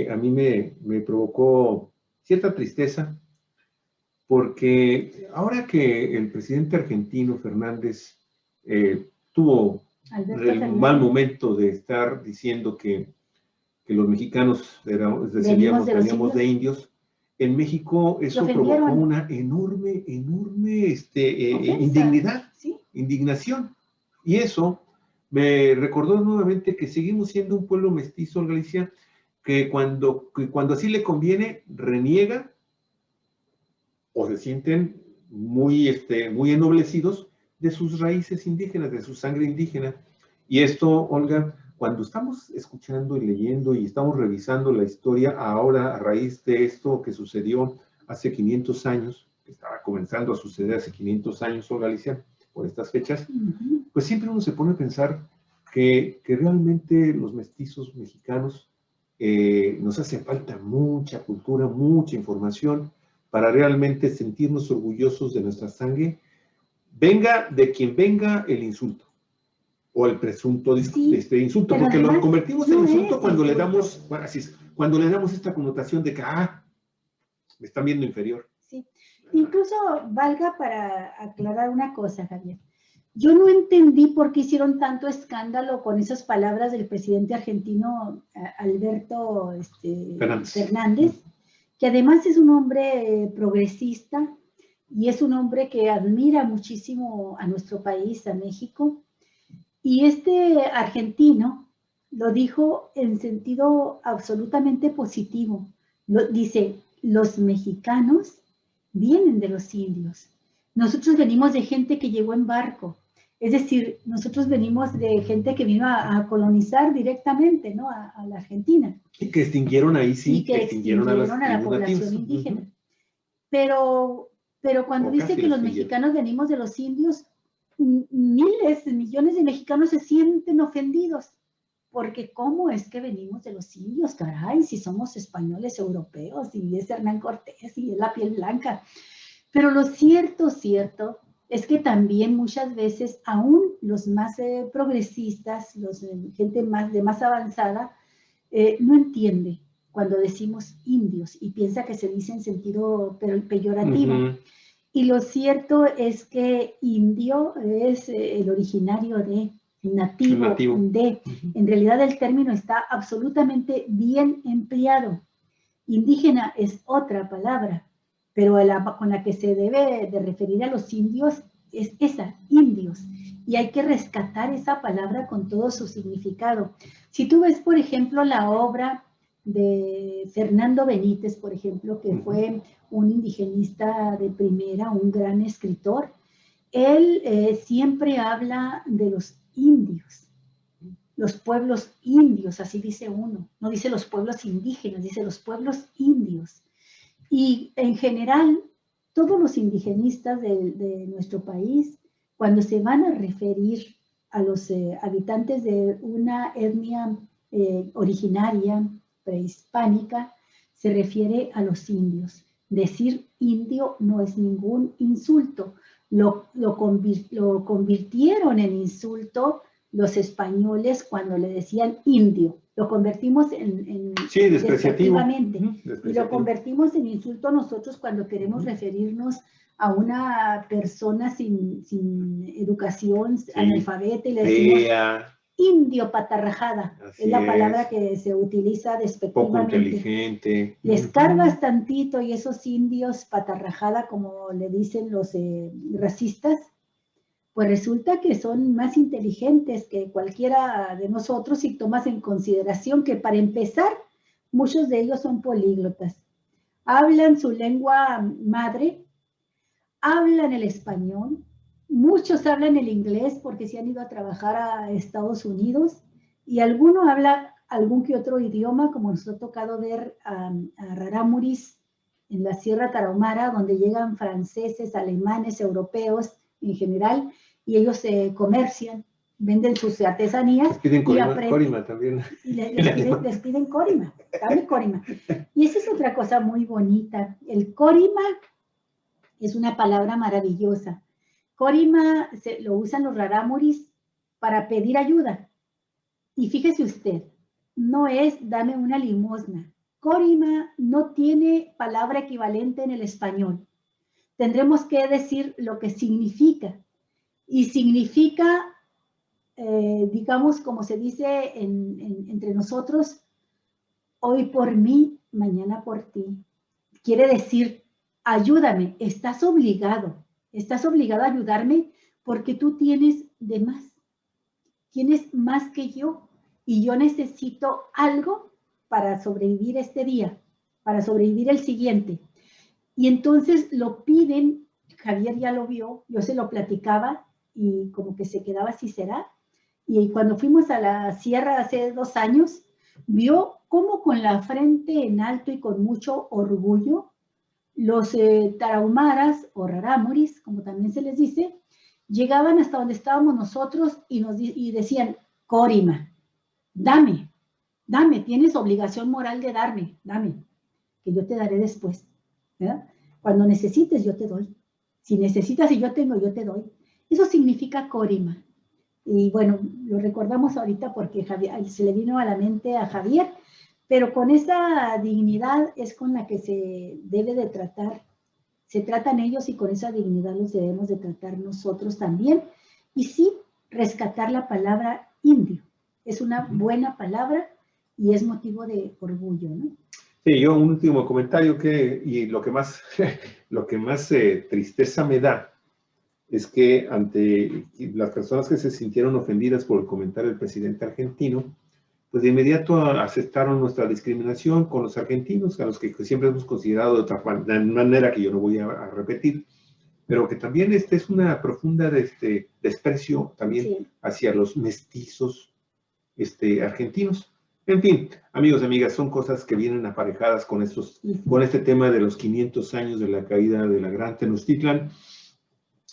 a mí me provocó cierta tristeza, porque ahora que el presidente argentino Fernández tuvo el mal momento de estar diciendo que los mexicanos veníamos de indios, en México eso provocó una enorme indignidad, ¿sí? Indignación. Y eso me recordó nuevamente que seguimos siendo un pueblo mestizo, Galicia, que cuando así le conviene, reniega o se sienten muy ennoblecidos de sus raíces indígenas, de su sangre indígena. Y esto, Olga, cuando estamos escuchando y leyendo y estamos revisando la historia ahora a raíz de esto que sucedió hace 500 años, que estaba comenzando a suceder hace 500 años, Olga Alicia, por estas fechas, pues siempre uno se pone a pensar que realmente los mestizos mexicanos nos hace falta mucha cultura, mucha información para realmente sentirnos orgullosos de nuestra sangre, venga de quien venga el insulto o el presunto insulto, porque lo convertimos en insulto cuando le damos, cuando le damos esta connotación de que, me están viendo inferior. Sí, incluso valga para aclarar una cosa, Javier. Yo no entendí por qué hicieron tanto escándalo con esas palabras del presidente argentino Alberto Fernández, que además es un hombre progresista y es un hombre que admira muchísimo a nuestro país, a México. Y este argentino lo dijo en sentido absolutamente positivo. Dice, los mexicanos vienen de los indios. Nosotros venimos de gente que llegó en barco. Es decir, nosotros venimos de gente que vino a colonizar directamente, ¿no? a la Argentina. Y que extinguieron ahí, sí. Y que extinguieron a la población indígena. Pero cuando dice que los mexicanos venimos de los indios, miles, millones de mexicanos se sienten ofendidos. Porque ¿cómo es que venimos de los indios? Caray, si somos españoles europeos, y es Hernán Cortés, y es la piel blanca. Pero lo cierto es que también muchas veces, aún los más progresistas, gente más avanzada, no entiende cuando decimos indios y piensa que se dice en sentido peyorativo. Y lo cierto es que indio es el originario de nativo. De. En realidad el término está absolutamente bien empleado. Indígena es otra palabra, pero con la que se debe de referir a los indios es esa, indios. Y hay que rescatar esa palabra con todo su significado. Si tú ves, por ejemplo, la obra de Fernando Benítez, por ejemplo, que fue un indigenista de primera, un gran escritor, él siempre habla de los indios, los pueblos indios, así dice uno. No dice los pueblos indígenas, dice los pueblos indios. Y en general, todos los indigenistas de nuestro país, cuando se van a referir a los habitantes de una etnia originaria, prehispánica, se refiere a los indios. Decir indio no es ningún insulto. Lo convirtieron en insulto los españoles cuando le decían indio. Lo convertimos en sí, despreciativo. despectivamente. Y lo convertimos en insulto nosotros cuando queremos referirnos a una persona sin educación, sí, analfabeta, y le decimos indio patarrajada. Así es la palabra que se utiliza despectivamente. Poco inteligente. Les cargas tantito y esos indios patarrajada, como le dicen los racistas, pues resulta que son más inteligentes que cualquiera de nosotros si tomas en consideración que para empezar, muchos de ellos son políglotas. Hablan su lengua madre, hablan el español, muchos hablan el inglés porque se han ido a trabajar a Estados Unidos y alguno habla algún que otro idioma, como nos ha tocado ver a Rarámuris en la Sierra Tarahumara, donde llegan franceses, alemanes, europeos en general, y ellos comercian, venden sus artesanías. Les piden córima también. Y les piden córima, dame córima. Y esa es otra cosa muy bonita. El córima es una palabra maravillosa. Córima lo usan los rarámuris para pedir ayuda. Y fíjese usted, no es dame una limosna. Córima no tiene palabra equivalente en el español. Tendremos que decir lo que significa. Y significa, digamos, como se dice entre nosotros, hoy por mí, mañana por ti. Quiere decir, ayúdame, estás obligado a ayudarme porque tú tienes de más. Tienes más que yo y yo necesito algo para sobrevivir este día, para sobrevivir el siguiente. Y entonces lo piden, Javier ya lo vio, yo se lo platicaba y como que se quedaba así será. Y cuando fuimos a la sierra hace 2 años, vio cómo con la frente en alto y con mucho orgullo, los tarahumaras o rarámuris, como también se les dice, llegaban hasta donde estábamos nosotros y decían, córima, dame, tienes obligación moral de darme, dame, que yo te daré después. ¿Verdad? Cuando necesites, yo te doy. Si necesitas y yo tengo, yo te doy. Eso significa córima. Y bueno, lo recordamos ahorita porque se le vino a la mente a Javier, pero con esa dignidad es con la que se debe de tratar. Se tratan ellos y con esa dignidad los debemos de tratar nosotros también. Y sí, rescatar la palabra indio. Es una buena palabra y es motivo de orgullo, ¿no? Sí, yo un último comentario y lo que más tristeza me da es que ante las personas que se sintieron ofendidas por el comentario del presidente argentino, pues de inmediato aceptaron nuestra discriminación con los argentinos, a los que siempre hemos considerado de otra manera que yo no voy a repetir, pero que también es una profunda desprecio también sí, hacia los mestizos argentinos. En fin, amigos y amigas, son cosas que vienen aparejadas con este tema de los 500 años de la caída de la Gran Tenochtitlan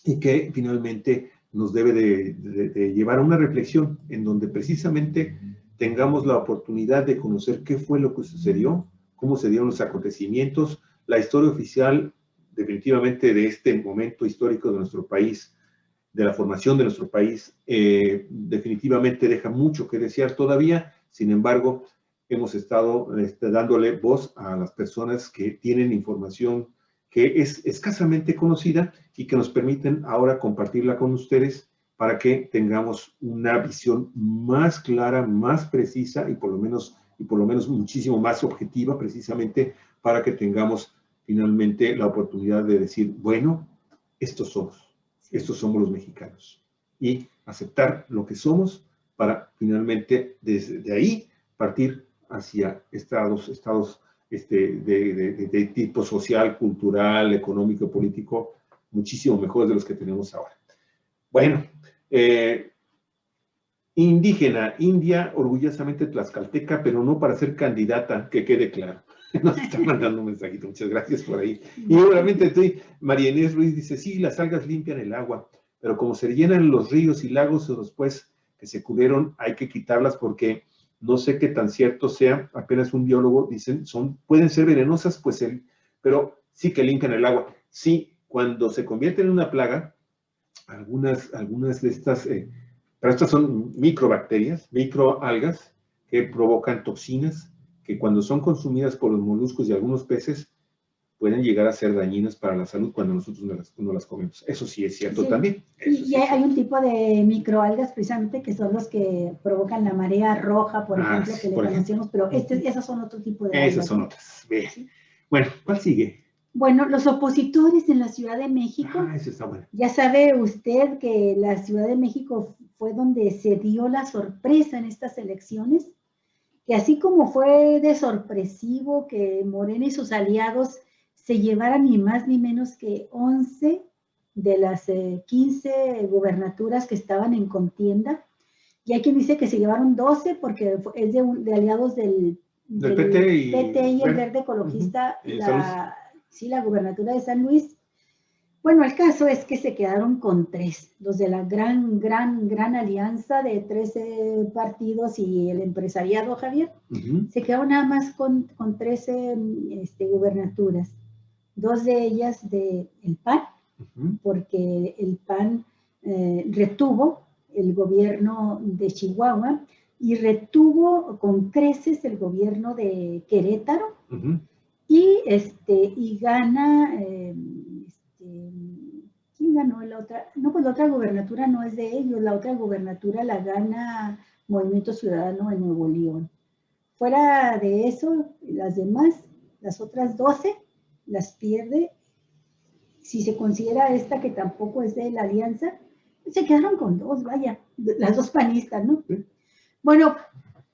y que finalmente nos debe de llevar a una reflexión en donde precisamente tengamos la oportunidad de conocer qué fue lo que sucedió, cómo se dieron los acontecimientos, la historia oficial definitivamente de este momento histórico de nuestro país, de la formación de nuestro país, definitivamente deja mucho que desear todavía. Sin embargo, hemos estado dándole voz a las personas que tienen información que es escasamente conocida y que nos permiten ahora compartirla con ustedes para que tengamos una visión más clara, más precisa y por lo menos muchísimo más objetiva, precisamente para que tengamos finalmente la oportunidad de decir, bueno, estos somos los mexicanos, y aceptar lo que somos para finalmente desde ahí partir hacia estados de tipo social, cultural, económico, político, muchísimo mejores de los que tenemos ahora. Bueno, indígena, india, orgullosamente tlaxcalteca, pero no para ser candidata, que quede claro. Nos está mandando un mensajito, muchas gracias por ahí. Y obviamente María Inés Ruiz dice, sí, las algas limpian el agua, pero como se llenan los ríos y lagos después que se cubrieron, hay que quitarlas porque no sé qué tan cierto sea, apenas un biólogo dicen, pueden ser venenosas, pues pero sí que limpian el agua. Sí, cuando se convierte en una plaga, algunas de estas Pero estas son microbacterias, microalgas, que provocan toxinas que cuando son consumidas por los moluscos y algunos peces pueden llegar a ser dañinas para la salud cuando nosotros no las comemos. Eso sí es cierto también. Sí, y hay un tipo de microalgas precisamente que son los que provocan la marea roja, por ejemplo, que le conocemos, pero esas son otro tipo de algas. Esas son otras. Bien. ¿Sí? Bueno, ¿cuál sigue? Bueno, los opositores en la Ciudad de México. Eso está bueno. Ya sabe usted que la Ciudad de México fue donde se dio la sorpresa en estas elecciones, que así como fue de sorpresivo que Morena y sus aliados se llevaran ni más ni menos que 11 de las 15 gubernaturas que estaban en contienda, y hay quien dice que se llevaron 12 porque es de aliados del PT y el Verde Ecologista, la gubernatura de San Luis. Bueno, el caso es que se quedaron con 3, los de la gran alianza de 13 partidos y el empresariado, Javier, se quedaron nada más con 13 gubernaturas, 2 de ellas del PAN, porque el PAN retuvo el gobierno de Chihuahua y retuvo con creces el gobierno de Querétaro, y gana... ¿quién ganó la otra? No, pues la otra gubernatura no es de ellos, la otra gubernatura la gana Movimiento Ciudadano en Nuevo León. Fuera de eso, las demás, las otras 12, las pierde. Si se considera esta que tampoco es de la alianza, se quedaron con 2, vaya, las 2 panistas, ¿no? Sí. Bueno,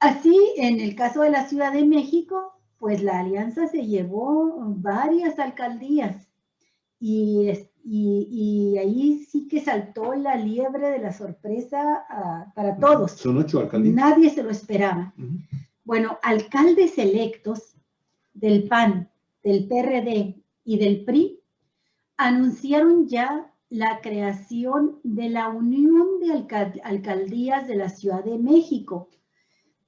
así en el caso de la Ciudad de México, pues la alianza se llevó varias alcaldías y ahí sí que saltó la liebre de la sorpresa para todos. Son 8 alcaldías. Nadie se lo esperaba. Bueno, alcaldes electos del PAN, del PRD y del PRI anunciaron ya la creación de la Unión de Alcaldías de la Ciudad de México,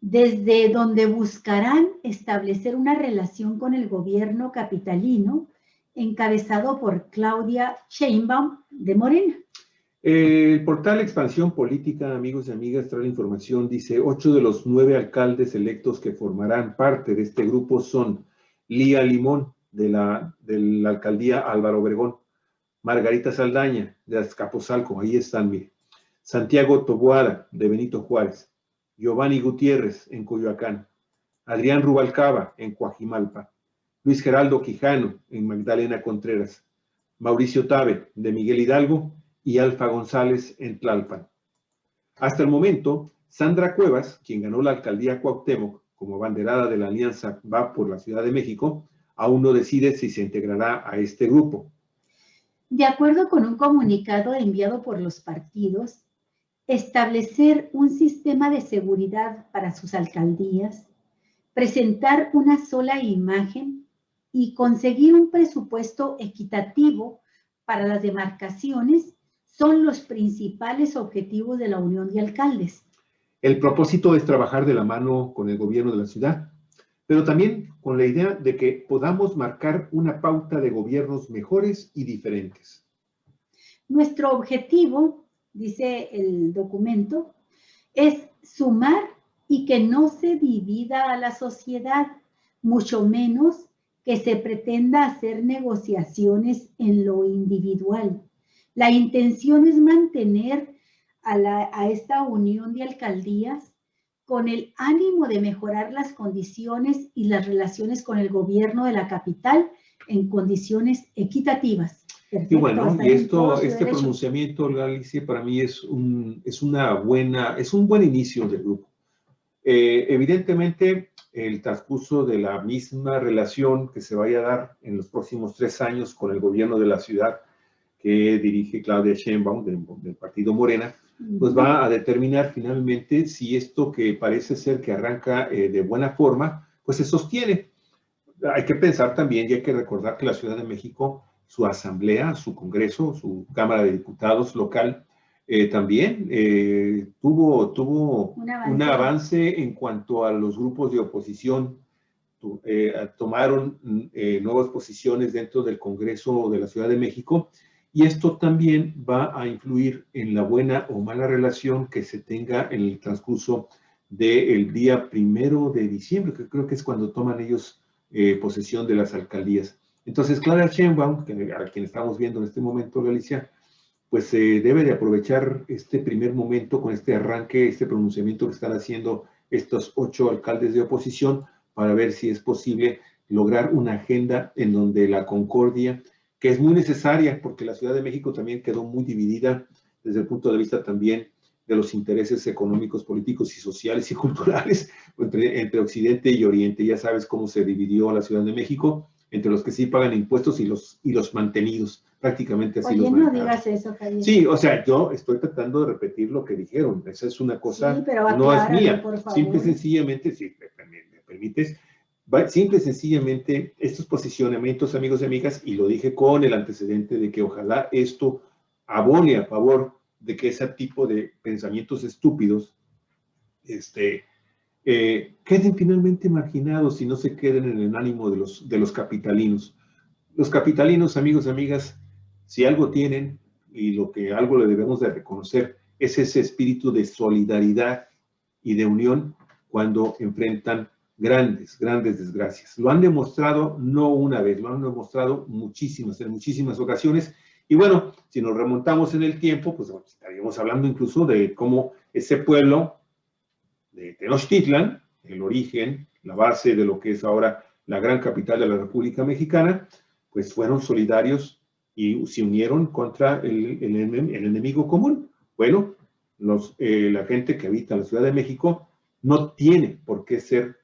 desde donde buscarán establecer una relación con el gobierno capitalino encabezado por Claudia Sheinbaum de Morena. El portal Expansión Política, amigos y amigas, trae la información, dice, 8 de los 9 alcaldes electos que formarán parte de este grupo son Lía Limón, de la alcaldía Álvaro Obregón, Margarita Saldaña, de Azcapotzalco, ahí están, mire, Santiago Taboada, de Benito Juárez, Giovanni Gutiérrez, en Coyoacán, Adrián Rubalcaba, en Coajimalpa, Luis Geraldo Quijano, en Magdalena Contreras, Mauricio Tabe, de Miguel Hidalgo, y Alfa González, en Tlalpan. Hasta el momento, Sandra Cuevas, quien ganó la alcaldía Cuauhtémoc como abanderada de la alianza Va por la Ciudad de México, aún no decide si se integrará a este grupo. De acuerdo con un comunicado enviado por los partidos, establecer un sistema de seguridad para sus alcaldías, presentar una sola imagen y conseguir un presupuesto equitativo para las demarcaciones son los principales objetivos de la Unión de Alcaldes. El propósito es trabajar de la mano con el gobierno de la ciudad, pero también con la idea de que podamos marcar una pauta de gobiernos mejores y diferentes. Nuestro objetivo, dice el documento, es sumar y que no se divida a la sociedad, mucho menos que se pretenda hacer negociaciones en lo individual. La intención es mantener a esta unión de alcaldías con el ánimo de mejorar las condiciones y las relaciones con el gobierno de la capital en condiciones equitativas. Perfecto, y bueno, y este pronunciamiento, Alicia, para mí es un buen inicio del grupo. Evidentemente, el transcurso de la misma relación que se vaya a dar en los próximos 3 años con el gobierno de la ciudad que dirige Claudia Sheinbaum del partido Morena, pues va a determinar finalmente si esto que parece ser que arranca de buena forma, pues se sostiene. Hay que pensar también y hay que recordar que la Ciudad de México, su asamblea, su congreso, su Cámara de Diputados local, también tuvo un avance en cuanto a los grupos de oposición. Tomaron nuevas posiciones dentro del Congreso de la Ciudad de México y esto también va a influir en la buena o mala relación que se tenga en el transcurso del día 1 de diciembre, que creo que es cuando toman ellos posesión de las alcaldías. Entonces, Clara Sheinbaum, a quien estamos viendo en este momento, Galicia, pues debe de aprovechar este primer momento con este arranque, este pronunciamiento que están haciendo estos 8 alcaldes de oposición para ver si es posible lograr una agenda en donde la concordia, que es muy necesaria porque la Ciudad de México también quedó muy dividida desde el punto de vista también de los intereses económicos, políticos y sociales y culturales entre Occidente y Oriente. Ya sabes cómo se dividió la Ciudad de México entre los que sí pagan impuestos y los mantenidos. Prácticamente así. Oye, no digas eso, Javier. Sí, o sea, yo estoy tratando de repetir lo que dijeron. Esa es una cosa, sí, pero no es mía. Por favor. Simple y sencillamente, si me permites, simple y sencillamente estos posicionamientos, amigos y amigas, y lo dije con el antecedente de que ojalá esto abone a favor de que ese tipo de pensamientos estúpidos queden finalmente marginados y no se queden en el ánimo de los capitalinos. Los capitalinos, amigos y amigas, si algo tienen y lo que algo le debemos de reconocer es ese espíritu de solidaridad y de unión cuando enfrentan grandes desgracias. Lo han demostrado no una vez, lo han demostrado en muchísimas ocasiones. Y bueno, si nos remontamos en el tiempo, pues estaríamos hablando incluso de cómo ese pueblo de Tenochtitlan, el origen, la base de lo que es ahora la gran capital de la República Mexicana, pues fueron solidarios y se unieron contra el enemigo común. Bueno, la gente que habita en la Ciudad de México no tiene por qué ser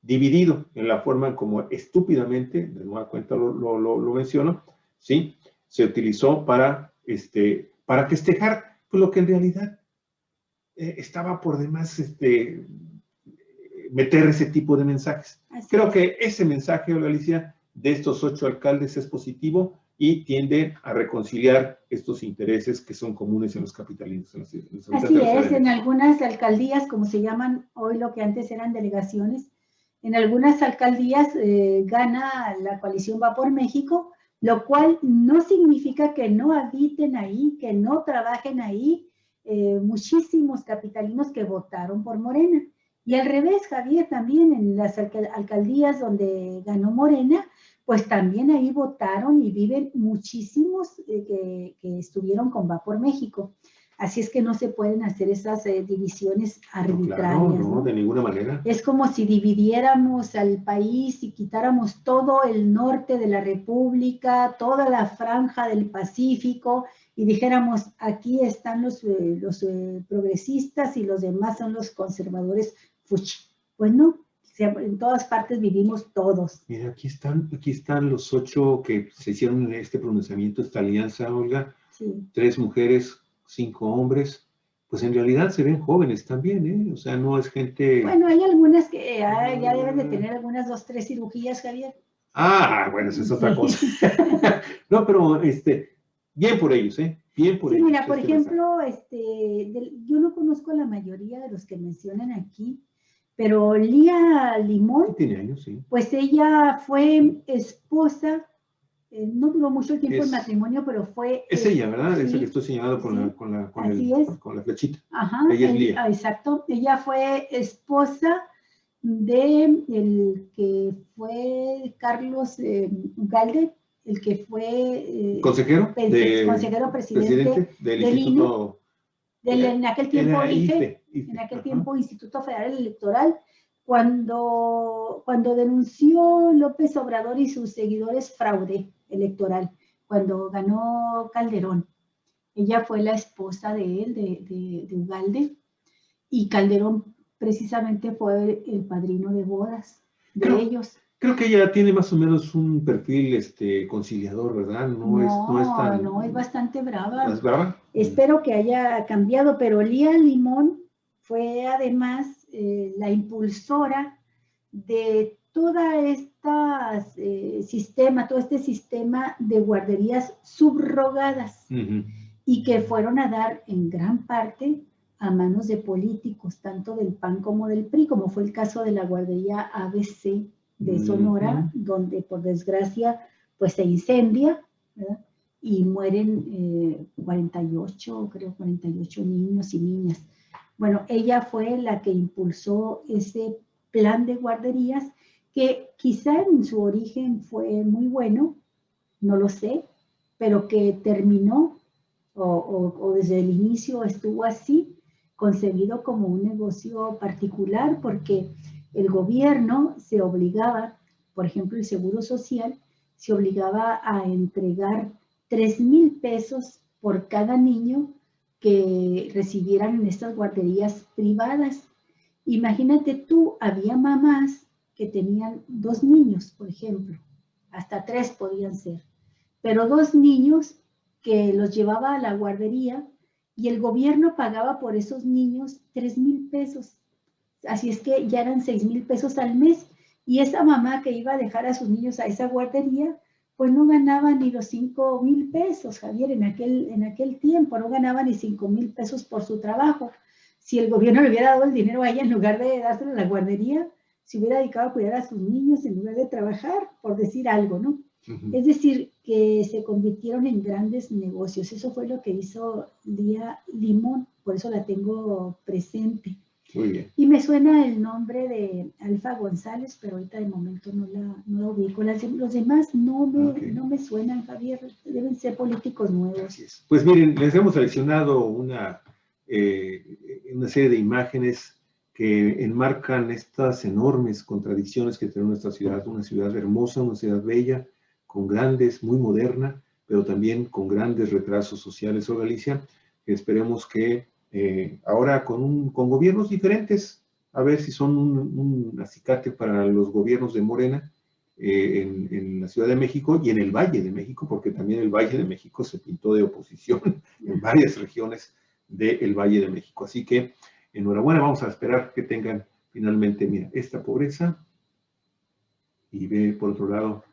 dividido en la forma como estúpidamente, de nueva cuenta lo menciono, ¿sí? Se utilizó para festejar lo que en realidad estaba por demás meter ese tipo de mensajes. Creo que ese mensaje, Alicia, de estos 8 alcaldes es positivo y tiende a reconciliar estos intereses que son comunes en los capitalinos. Así es, en algunas alcaldías, como se llaman hoy lo que antes eran delegaciones, en algunas alcaldías gana la coalición Va por México, lo cual no significa que no habiten ahí, que no trabajen ahí muchísimos capitalinos que votaron por Morena. Y al revés, Javier, también en las alcaldías donde ganó Morena, pues también ahí votaron y viven muchísimos que estuvieron con Va por México. Así es que no se pueden hacer esas divisiones arbitrarias. No, claro, no, de ninguna manera. Es como si dividiéramos al país y quitáramos todo el norte de la República, toda la franja del Pacífico, y dijéramos, aquí están los progresistas y los demás son los conservadores fuchi. Pues no, en todas partes vivimos todos. Mira, aquí están los 8 que se hicieron en este pronunciamiento, esta alianza, Olga. Sí. 3 mujeres, 5 hombres. Pues en realidad se ven jóvenes también, ¿eh? O sea, no es gente... Bueno, hay algunas que ya deben de tener algunas 2, 3 cirugías, Javier. Ah, bueno, eso es otra cosa. No, pero bien por ellos, ¿eh? Bien por ellos. Mira, por ejemplo, yo no conozco a la mayoría de los que mencionan aquí, pero Lía Limón, sí, tiene años, sí. Pues ella fue esposa, no duró mucho el tiempo en matrimonio, pero fue... Es ella, ¿verdad? Sí, esa que estoy señalando con la flechita. Ajá, ella es Lía. Exacto, ella fue esposa de el que fue Carlos Ugalde, el que fue... consejero presidente del Instituto... en aquel tiempo IFE, en aquel tiempo Instituto Federal Electoral, cuando denunció López Obrador y sus seguidores fraude electoral, cuando ganó Calderón. Ella fue la esposa de él, de Ugalde, y Calderón precisamente fue el padrino de bodas de ellos. Creo que ella tiene más o menos un perfil conciliador, ¿verdad? No, es bastante brava. ¿Es brava? Espero que haya cambiado, pero Lía Limón fue además la impulsora de toda todo este sistema de guarderías subrogadas y que fueron a dar en gran parte a manos de políticos, tanto del PAN como del PRI, como fue el caso de la guardería ABC de Sonora, donde por desgracia pues se incendia, ¿verdad? y mueren 48, creo 48 niños y niñas. Bueno, ella fue la que impulsó ese plan de guarderías que quizá en su origen fue muy bueno, no lo sé, pero que terminó o desde el inicio estuvo así, concebido como un negocio particular porque el gobierno se obligaba, por ejemplo el Seguro Social, se obligaba a entregar 3,000 pesos por cada niño que recibieran en estas guarderías privadas. Imagínate tú, había mamás que tenían 2 niños, por ejemplo, hasta 3 podían ser, pero 2 niños que los llevaba a la guardería y el gobierno pagaba por esos niños 3,000 pesos. Así es que ya eran 6,000 pesos al mes. Y esa mamá que iba a dejar a sus niños a esa guardería, pues no ganaba ni los 5,000 pesos, Javier, en aquel tiempo, no ganaba ni 5,000 pesos por su trabajo. Si el gobierno le hubiera dado el dinero a ella, en lugar de dárselo a la guardería, se hubiera dedicado a cuidar a sus niños en lugar de trabajar, por decir algo, ¿no? Es decir, que se convirtieron en grandes negocios. Eso fue lo que hizo Lía Limón, por eso la tengo presente. Muy bien. Y me suena el nombre de Alfa González, pero ahorita de momento no la ubico. Los demás no me suenan, Javier, deben ser políticos nuevos. Así es. Pues miren, les hemos seleccionado una serie de imágenes que enmarcan estas enormes contradicciones que tiene nuestra ciudad, una ciudad hermosa, una ciudad bella, con grandes, muy moderna, pero también con grandes retrasos sociales. O Galicia, que esperemos que ahora con gobiernos diferentes, a ver si son un acicate para los gobiernos de Morena en la Ciudad de México y en el Valle de México, porque también el Valle de México se pintó de oposición en varias regiones del Valle de México. Así que enhorabuena, vamos a esperar que tengan finalmente, mira, esta pobreza y ve por otro lado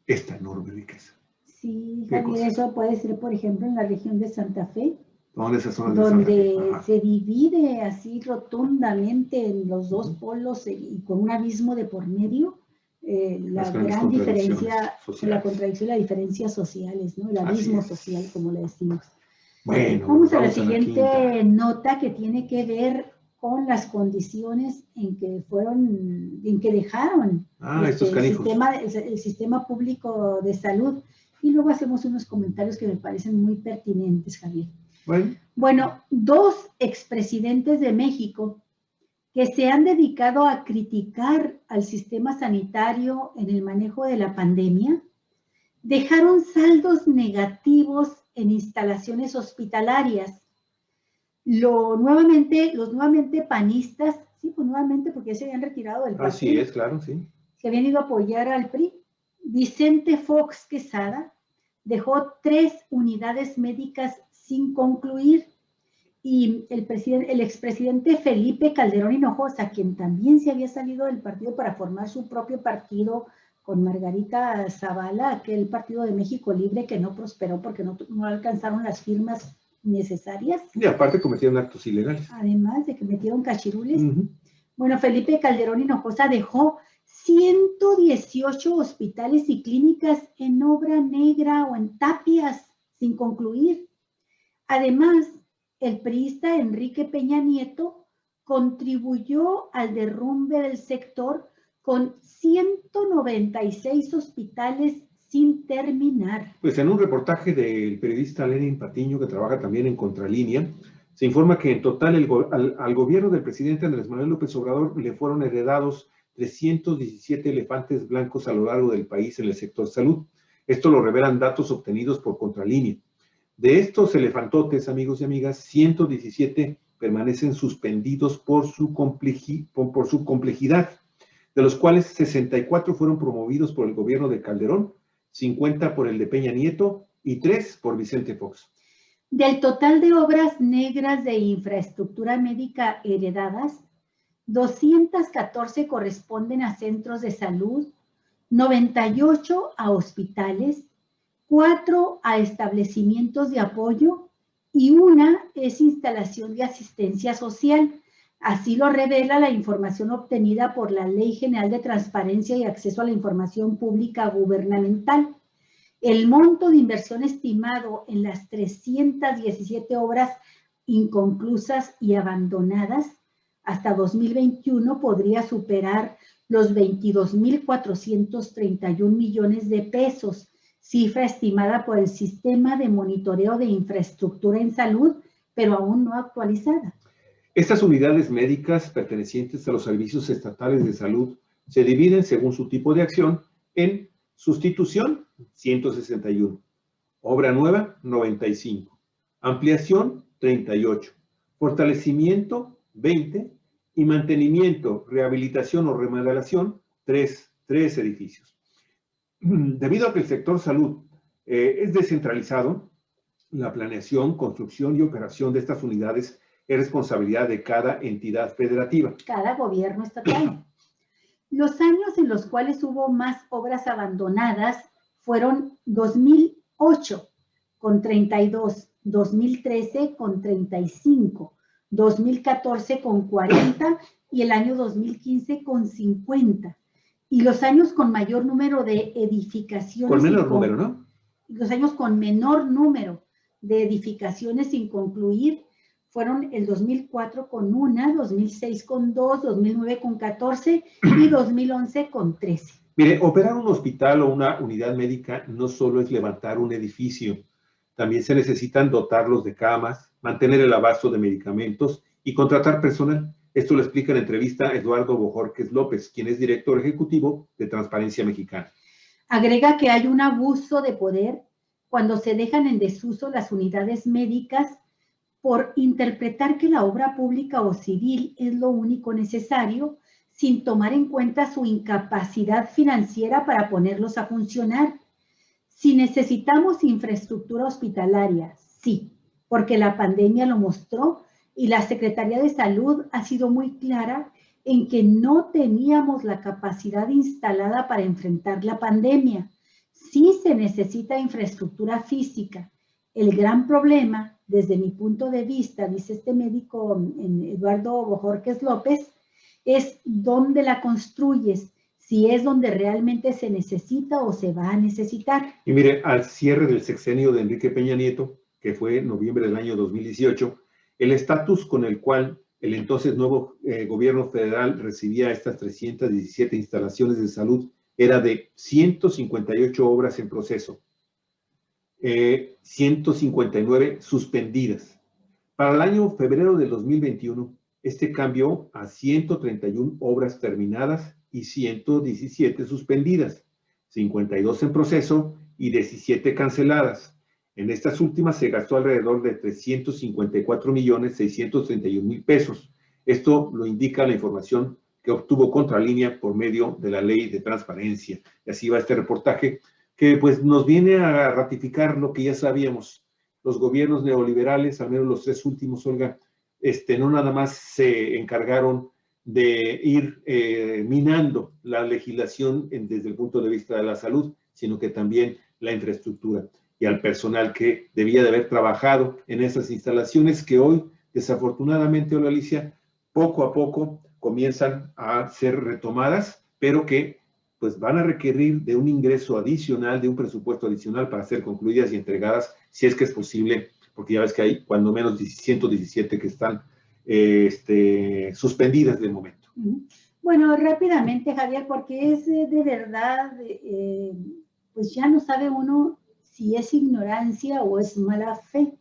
esta enorme riqueza. Sí, Javier, eso puede ser, por ejemplo, en la región de Santa Fe, donde se divide así rotundamente en los dos polos y con un abismo de por medio, la gran diferencia, la contradicción y la diferencia sociales, ¿no? El abismo social, como le decimos. Bueno, vamos a la siguiente nota que tiene que ver con las condiciones en que dejaron el sistema público de salud. Y luego hacemos unos comentarios que me parecen muy pertinentes, Javier. Bueno, 2 expresidentes de México que se han dedicado a criticar al sistema sanitario en el manejo de la pandemia, dejaron saldos negativos en instalaciones hospitalarias. Los nuevamente panistas, sí, pues nuevamente porque ya se habían retirado del partido. Así es, claro, sí. Que habían ido a apoyar al PRI. Vicente Fox Quesada dejó 3 unidades médicas sin concluir y el expresidente Felipe Calderón Hinojosa, quien también se había salido del partido para formar su propio partido con Margarita Zavala, aquel partido de México Libre que no prosperó porque no alcanzaron las firmas necesarias. Y aparte cometieron actos ilegales. Además de que metieron cachirules. Bueno, Felipe Calderón Hinojosa dejó 118 hospitales y clínicas en obra negra o en tapias sin concluir. Además, el priista Enrique Peña Nieto contribuyó al derrumbe del sector con 196 hospitales sin terminar. Pues en un reportaje del periodista Lenin Patiño, que trabaja también en Contralínea, se informa que en total al gobierno del presidente Andrés Manuel López Obrador le fueron heredados 317 elefantes blancos a lo largo del país en el sector salud. Esto lo revelan datos obtenidos por Contralínea. De estos elefantotes, amigos y amigas, 117 permanecen suspendidos por su complejidad, de los cuales 64 fueron promovidos por el gobierno de Calderón, 50 por el de Peña Nieto y 3 por Vicente Fox. Del total de obras negras de infraestructura médica heredadas, 214 corresponden a centros de salud, 98 a hospitales, 4 a establecimientos de apoyo y 1 es instalación de asistencia social. Así lo revela la información obtenida por la Ley General de Transparencia y Acceso a la Información Pública Gubernamental. El monto de inversión estimado en las 317 obras inconclusas y abandonadas hasta 2021 podría superar los 22.431 millones de pesos, cifra estimada por el Sistema de Monitoreo de Infraestructura en Salud, pero aún no actualizada. Estas unidades médicas pertenecientes a los servicios estatales de salud se dividen según su tipo de acción en sustitución, 161, obra nueva, 95, ampliación, 38, fortalecimiento, 20, y mantenimiento, rehabilitación o remodelación, 3 edificios. Debido a que el sector salud es descentralizado, la planeación, construcción y operación de estas unidades es responsabilidad de cada entidad federativa. Cada gobierno estatal. Los años en los cuales hubo más obras abandonadas fueron 2008 con 32, 2013 con 35, 2014 con 40 y el año 2015 con 50. Y los años con mayor número de edificaciones... Con menor número, ¿no? Los años con menor número de edificaciones sin concluir fueron el 2004 con 1, 2006 con 2, 2009 con 14 y 2011 con 13. Mire, operar un hospital o una unidad médica no solo es levantar un edificio, también se necesitan dotarlos de camas, mantener el abasto de medicamentos y contratar personal. Esto lo explica en entrevista Eduardo Bojorquez López, quien es director ejecutivo de Transparencia Mexicana. Agrega que hay un abuso de poder cuando se dejan en desuso las unidades médicas por interpretar que la obra pública o civil es lo único necesario, sin tomar en cuenta su incapacidad financiera para ponerlos a funcionar. Si necesitamos infraestructura hospitalaria, sí, porque la pandemia lo mostró y la Secretaría de Salud ha sido muy clara en que no teníamos la capacidad instalada para enfrentar la pandemia. Sí se necesita infraestructura física. El gran problema, desde mi punto de vista, dice este médico Eduardo Bojorquez López, es dónde la construyes, si es donde realmente se necesita o se va a necesitar. Y mire, al cierre del sexenio de Enrique Peña Nieto, que fue en noviembre del año 2018, el estatus con el cual el entonces nuevo gobierno federal recibía estas 317 instalaciones de salud era de 158 obras en proceso, 159 suspendidas. Para el año febrero del 2021, este cambió a 131 obras terminadas y 117 suspendidas, 52 en proceso y 17 canceladas. En estas últimas se gastó alrededor de 354.631.000 pesos. Esto lo indica la información que obtuvo Contralínea por medio de la Ley de Transparencia. Y así va este reportaje, que pues nos viene a ratificar lo que ya sabíamos. Los gobiernos neoliberales, al menos los 3 últimos, Olga, no nada más se encargaron de ir minando la legislación desde el punto de vista de la salud, sino que también la infraestructura y al personal que debía de haber trabajado en esas instalaciones que hoy, desafortunadamente, Olga Alicia, poco a poco comienzan a ser retomadas, pero que pues van a requerir de un ingreso adicional, de un presupuesto adicional para ser concluidas y entregadas, si es que es posible, porque ya ves que hay cuando menos 117 que están suspendidas de momento. Bueno, rápidamente, Javier, porque es de verdad, pues ya no sabe uno si es ignorancia o es mala fe.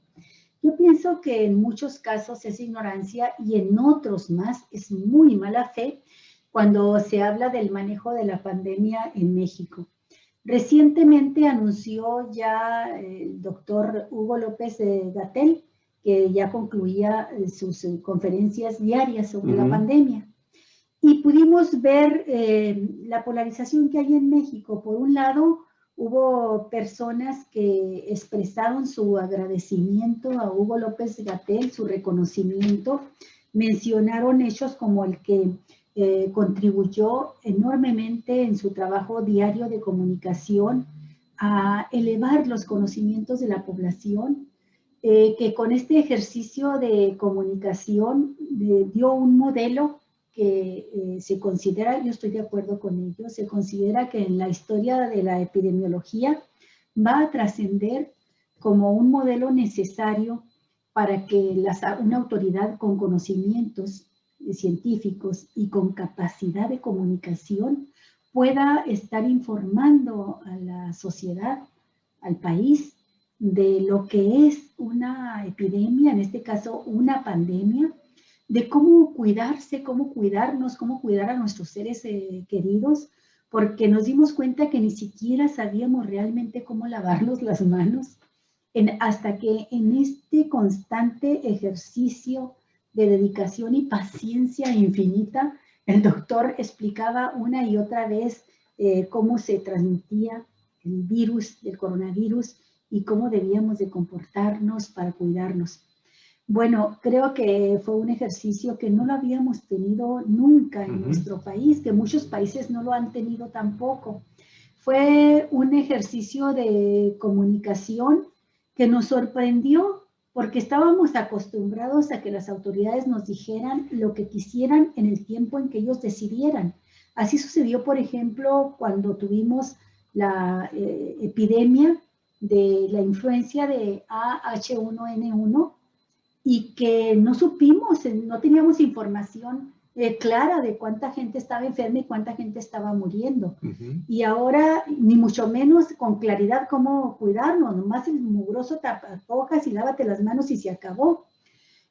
Yo pienso que en muchos casos es ignorancia y en otros más es muy mala fe cuando se habla del manejo de la pandemia en México. Recientemente anunció ya el doctor Hugo López-Gatell que ya concluía sus conferencias diarias sobre la pandemia. Y pudimos ver la polarización que hay en México. Por un lado, hubo personas que expresaron su agradecimiento a Hugo López-Gatell, su reconocimiento, mencionaron hechos como el que contribuyó enormemente en su trabajo diario de comunicación a elevar los conocimientos de la población, que con este ejercicio de comunicación dio un modelo que se considera, yo estoy de acuerdo con ello, se considera que en la historia de la epidemiología va a trascender como un modelo necesario para que una autoridad con conocimientos científicos y con capacidad de comunicación pueda estar informando a la sociedad, al país, de lo que es una epidemia, en este caso una pandemia, de cómo cuidarse, cómo cuidarnos, cómo cuidar a nuestros seres queridos, porque nos dimos cuenta que ni siquiera sabíamos realmente cómo lavarnos las manos, hasta que en este constante ejercicio de dedicación y paciencia infinita, el doctor explicaba una y otra vez cómo se transmitía el virus, el coronavirus, y cómo debíamos de comportarnos para cuidarnos. Bueno, creo que fue un ejercicio que no lo habíamos tenido nunca en nuestro país, que muchos países no lo han tenido tampoco. Fue un ejercicio de comunicación que nos sorprendió porque estábamos acostumbrados a que las autoridades nos dijeran lo que quisieran en el tiempo en que ellos decidieran. Así sucedió, por ejemplo, cuando tuvimos la epidemia de la influencia de H1N1 y que no supimos, no teníamos información clara de cuánta gente estaba enferma y cuánta gente estaba muriendo. Y ahora, ni mucho menos con claridad cómo cuidarnos, nomás el mugroso tapabocas y lávate las manos y se acabó.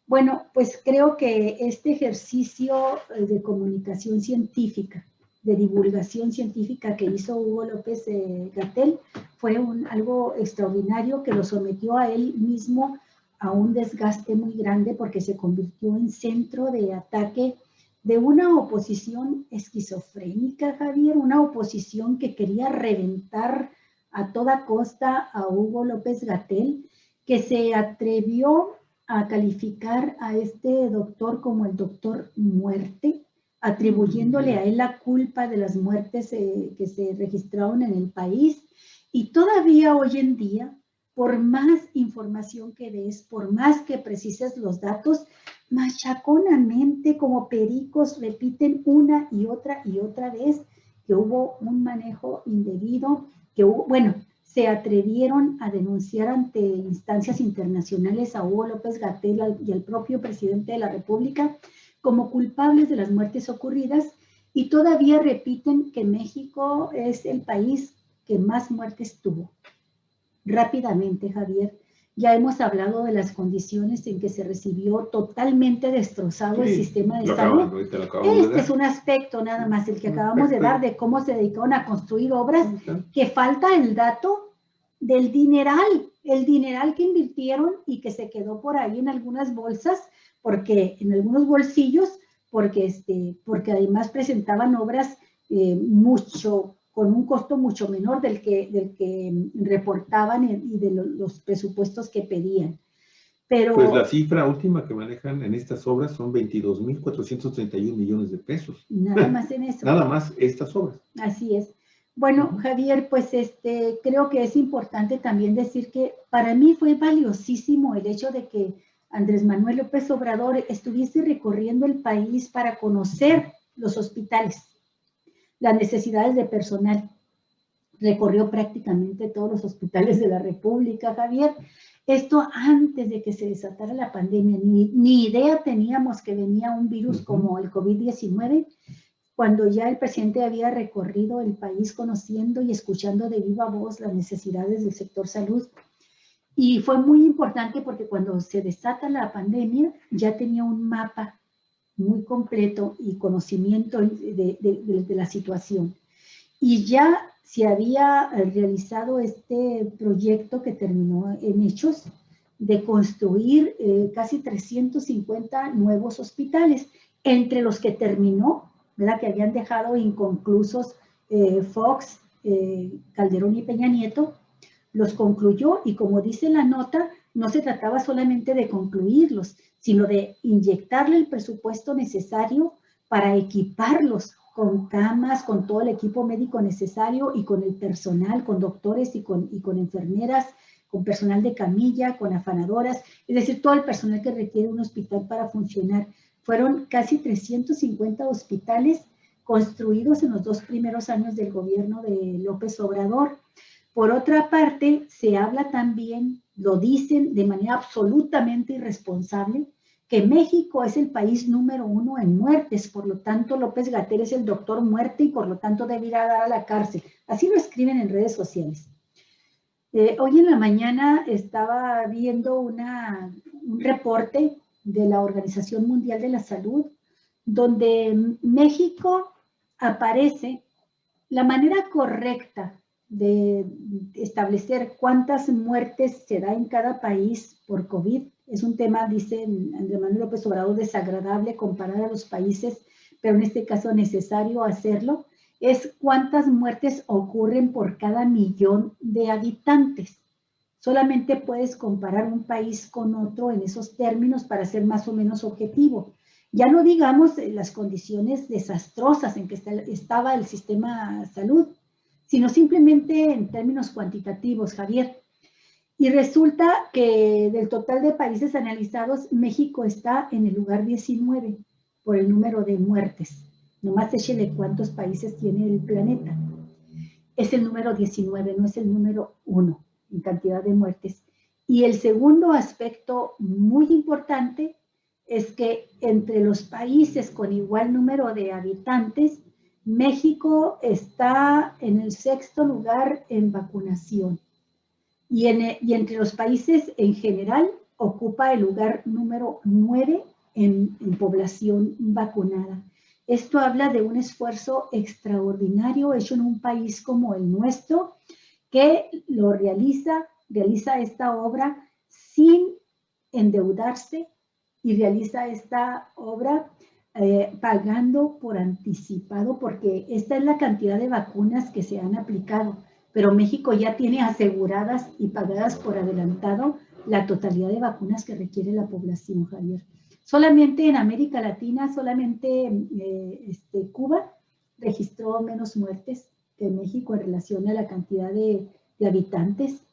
Bueno, pues creo que este ejercicio de comunicación científica, de divulgación científica que hizo Hugo López-Gatell fue algo extraordinario que lo sometió a él mismo a un desgaste muy grande porque se convirtió en centro de ataque de una oposición esquizofrénica, Javier, una oposición que quería reventar a toda costa a Hugo López-Gatell, que se atrevió a calificar a este doctor como el doctor muerte, atribuyéndole a él la culpa de las muertes que se registraron en el país. Y todavía hoy en día, por más información que des, por más que precises los datos, machaconamente, como pericos, repiten una y otra vez que hubo un manejo indebido, que hubo, bueno, se atrevieron a denunciar ante instancias internacionales a Hugo López-Gatell y al propio presidente de la República como culpables de las muertes ocurridas, y todavía repiten que México es el país que más muertes tuvo. Rápidamente, Javier, ya hemos hablado de las condiciones en que se recibió totalmente destrozado el sistema de salud. Este es un aspecto nada más, el que acabamos de dar, de cómo se dedicaron a construir obras, que falta el dato del dineral, el dineral que invirtieron y que se quedó por ahí en algunas bolsas, porque en algunos bolsillos, porque además presentaban obras con un costo mucho menor del que reportaban y de los presupuestos que pedían. Pero, pues la cifra última que manejan en estas obras son 22.431 millones de pesos. Nada más en eso. Nada más estas obras. Así es. Bueno, Javier, pues creo que es importante también decir que para mí fue valiosísimo el hecho de que Andrés Manuel López Obrador estuviese recorriendo el país para conocer los hospitales, las necesidades de personal. Recorrió prácticamente todos los hospitales de la República, Javier. Esto antes de que se desatara la pandemia. Ni idea teníamos que venía un virus como el COVID-19, cuando ya el presidente había recorrido el país conociendo y escuchando de viva voz las necesidades del sector salud. Y fue muy importante porque cuando se desata la pandemia ya tenía un mapa muy completo y conocimiento de la situación. Y ya se había realizado este proyecto que terminó en hechos de construir casi 350 nuevos hospitales, entre los que terminó, ¿verdad?, que habían dejado inconclusos Fox, Calderón y Peña Nieto, los concluyó, y como dice la nota, no se trataba solamente de concluirlos, sino de inyectarle el presupuesto necesario para equiparlos con camas, con todo el equipo médico necesario y con el personal, con doctores y con enfermeras, con personal de camilla, con afanadoras, es decir, todo el personal que requiere un hospital para funcionar. Fueron casi 350 hospitales construidos en los 2 primeros años del gobierno de López Obrador. Por otra parte, se habla también, lo dicen de manera absolutamente irresponsable, que México es el país número 1 en muertes, por lo tanto López-Gatell es el doctor muerte y por lo tanto debe ir a dar a la cárcel. Así lo escriben en redes sociales. Hoy en la mañana estaba viendo un reporte de la Organización Mundial de la Salud, donde México aparece la manera correcta de establecer cuántas muertes se da en cada país por COVID. Es un tema, dice Andrés Manuel López Obrador, desagradable comparar a los países, pero en este caso necesario hacerlo. Es cuántas muertes ocurren por cada millón de habitantes. Solamente puedes comparar un país con otro en esos términos para ser más o menos objetivo. Ya no digamos las condiciones desastrosas en que estaba el sistema de salud, sino simplemente en términos cuantitativos, Javier. Y resulta que del total de países analizados, México está en el lugar 19 por el número de muertes. Nomás échele cuántos países tiene el planeta. Es el número 19, no es el número 1 en cantidad de muertes. Y el segundo aspecto muy importante es que entre los países con igual número de habitantes, México está en el 6º lugar en vacunación. Y entre los países en general ocupa el lugar número 9 en población vacunada. Esto habla de un esfuerzo extraordinario hecho en un país como el nuestro, que lo realiza esta obra sin endeudarse y realiza esta obra pagando por anticipado, porque esta es la cantidad de vacunas que se han aplicado, pero México ya tiene aseguradas y pagadas por adelantado la totalidad de vacunas que requiere la población, Javier. Solamente en América Latina, solamente Cuba registró menos muertes que México en relación a la cantidad de habitantes,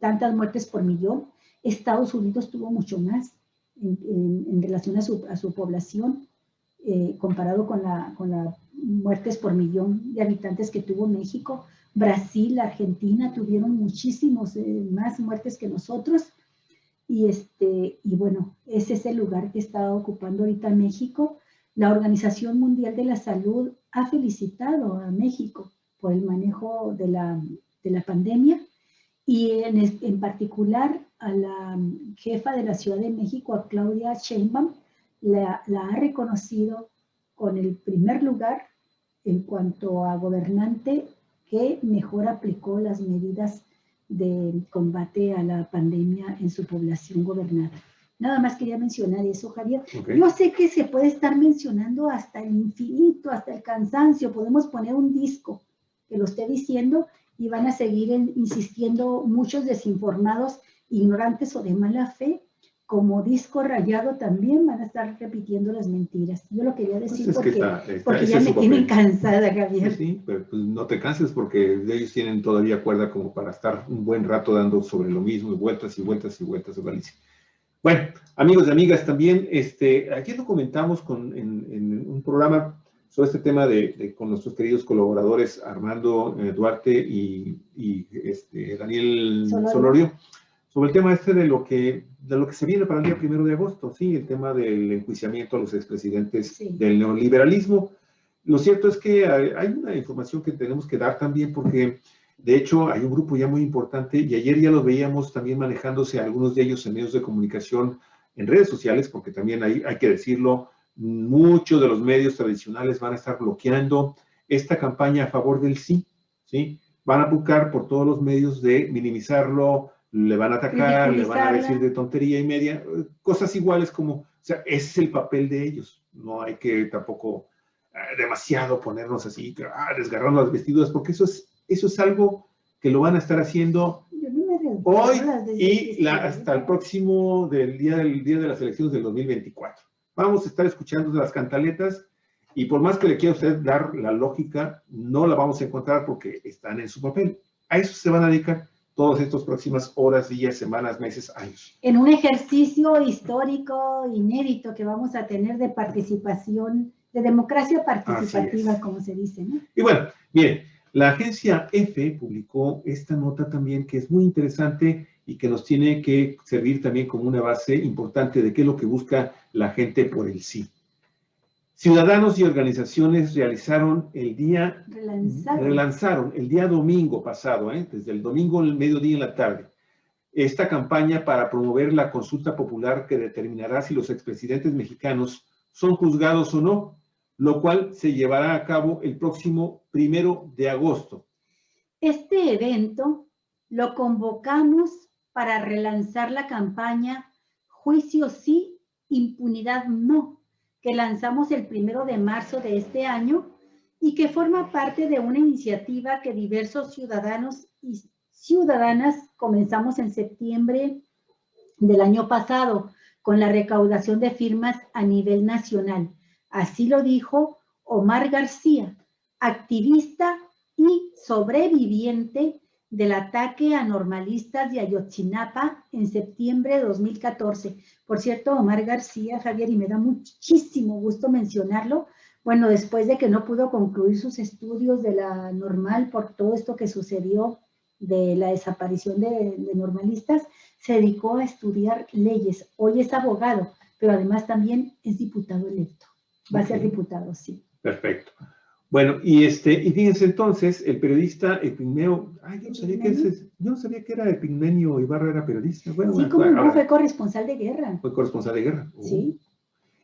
tantas muertes por millón. Estados Unidos tuvo mucho más en relación a su población, comparado con la muertes por millón de habitantes que tuvo México. Brasil, Argentina tuvieron muchísimos más muertes que nosotros. Y bueno, ese es el lugar que está ocupando ahorita México. La Organización Mundial de la Salud ha felicitado a México por el manejo de la pandemia y en particular a la jefa de la Ciudad de México, a Claudia Sheinbaum, la ha reconocido con el primer lugar en cuanto a gobernante que mejor aplicó las medidas de combate a la pandemia en su población gobernada. Nada más quería mencionar eso, Javier. Okay. Yo sé que se puede estar mencionando hasta el infinito, hasta el cansancio. Podemos poner un disco que lo esté diciendo y van a seguir insistiendo muchos desinformados, ignorantes o de mala fe. Como disco rayado también van a estar repitiendo las mentiras. Yo lo quería decir porque ya me tienen cansada, Javier. Sí, pero pues no te canses porque ellos tienen todavía cuerda como para estar un buen rato dando sobre lo mismo y vueltas y vueltas y vueltas, Galicia. Bueno, amigos y amigas, también aquí lo comentamos en un programa sobre este tema con nuestros queridos colaboradores Armando Duarte y Daniel Solorio, sobre el tema de lo que se viene para el día 1 de agosto, sí, el tema del enjuiciamiento a los expresidentes del neoliberalismo. Lo cierto es que hay una información que tenemos que dar también porque, de hecho, hay un grupo ya muy importante y ayer ya lo veíamos también manejándose algunos de ellos en medios de comunicación, en redes sociales, porque también hay que decirlo, muchos de los medios tradicionales van a estar bloqueando esta campaña a favor del sí, ¿sí? Van a buscar por todos los medios de minimizarlo, le van a atacar, le van a decir de tontería y media, cosas iguales como, o sea, ese es el papel de ellos. No hay que tampoco demasiado ponernos así, desgarrarnos las vestiduras, porque eso es algo que lo van a estar haciendo hoy y hasta el próximo día de las elecciones del 2024. Vamos a estar escuchando las cantaletas y por más que le quiera usted dar la lógica, no la vamos a encontrar porque están en su papel. A eso se van a dedicar todas estas próximas horas, días, semanas, meses, años. En un ejercicio histórico inédito que vamos a tener de participación, de democracia participativa, como se dice, ¿no? Y bueno, miren, La agencia EFE publicó esta nota también que es muy interesante y que nos tiene que servir también como una base importante de qué es lo que busca la gente por el sí. Ciudadanos y organizaciones relanzaron el día domingo pasado, desde el domingo al mediodía en la tarde, esta campaña para promover la consulta popular que determinará si los expresidentes mexicanos son juzgados o no, lo cual se llevará a cabo el próximo 1 de agosto. Este evento lo convocamos para relanzar la campaña Juicio sí, impunidad no, que lanzamos el 1 de marzo de este año y que forma parte de una iniciativa que diversos ciudadanos y ciudadanas comenzamos en septiembre del año pasado con la recaudación de firmas a nivel nacional. Así lo dijo Omar García, activista y sobreviviente del ataque a normalistas de Ayotzinapa en septiembre de 2014. Por cierto, Omar García, Javier, y me da muchísimo gusto mencionarlo, bueno, después de que no pudo concluir sus estudios de la normal por todo esto que sucedió de la desaparición de normalistas, se dedicó a estudiar leyes. Hoy es abogado, pero además también es diputado electo. Va a ser diputado, sí. Perfecto. Bueno, y fíjense entonces, el periodista Epigmenio, yo no sabía que era Epigmenio Ibarra, era periodista. Bueno, sí, como no, fue corresponsal de guerra. Fue corresponsal de guerra. Sí.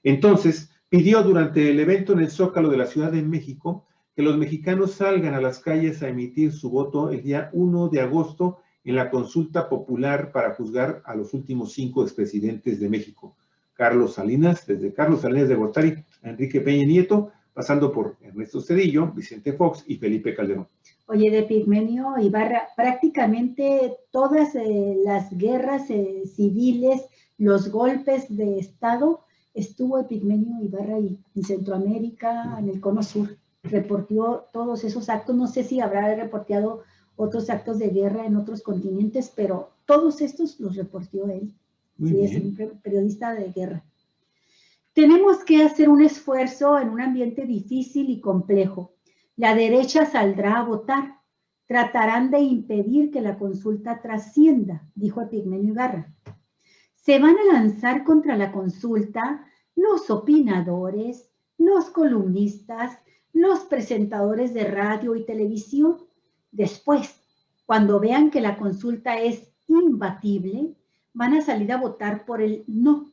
Entonces, pidió durante el evento en el Zócalo de la Ciudad de México que los mexicanos salgan a las calles a emitir su voto el día 1 de agosto en la consulta popular para juzgar a los últimos 5 expresidentes de México. Carlos Salinas, desde Carlos Salinas de Gortari a Enrique Peña Nieto, pasando por Ernesto Zedillo, Vicente Fox y Felipe Calderón. Oye, de Epigmenio Ibarra, prácticamente todas las guerras civiles, los golpes de Estado, estuvo Epigmenio Ibarra ahí, en Centroamérica, en el Cono Sur. Reportó todos esos actos, no sé si habrá reporteado otros actos de guerra en otros continentes, pero todos estos los reportó él. Sí, es un periodista de guerra. Tenemos que hacer un esfuerzo en un ambiente difícil y complejo. La derecha saldrá a votar. Tratarán de impedir que la consulta trascienda, dijo Epigmenio Ibarra. Se van a lanzar contra la consulta los opinadores, los columnistas, los presentadores de radio y televisión. Después, cuando vean que la consulta es imbatible, van a salir a votar por el no.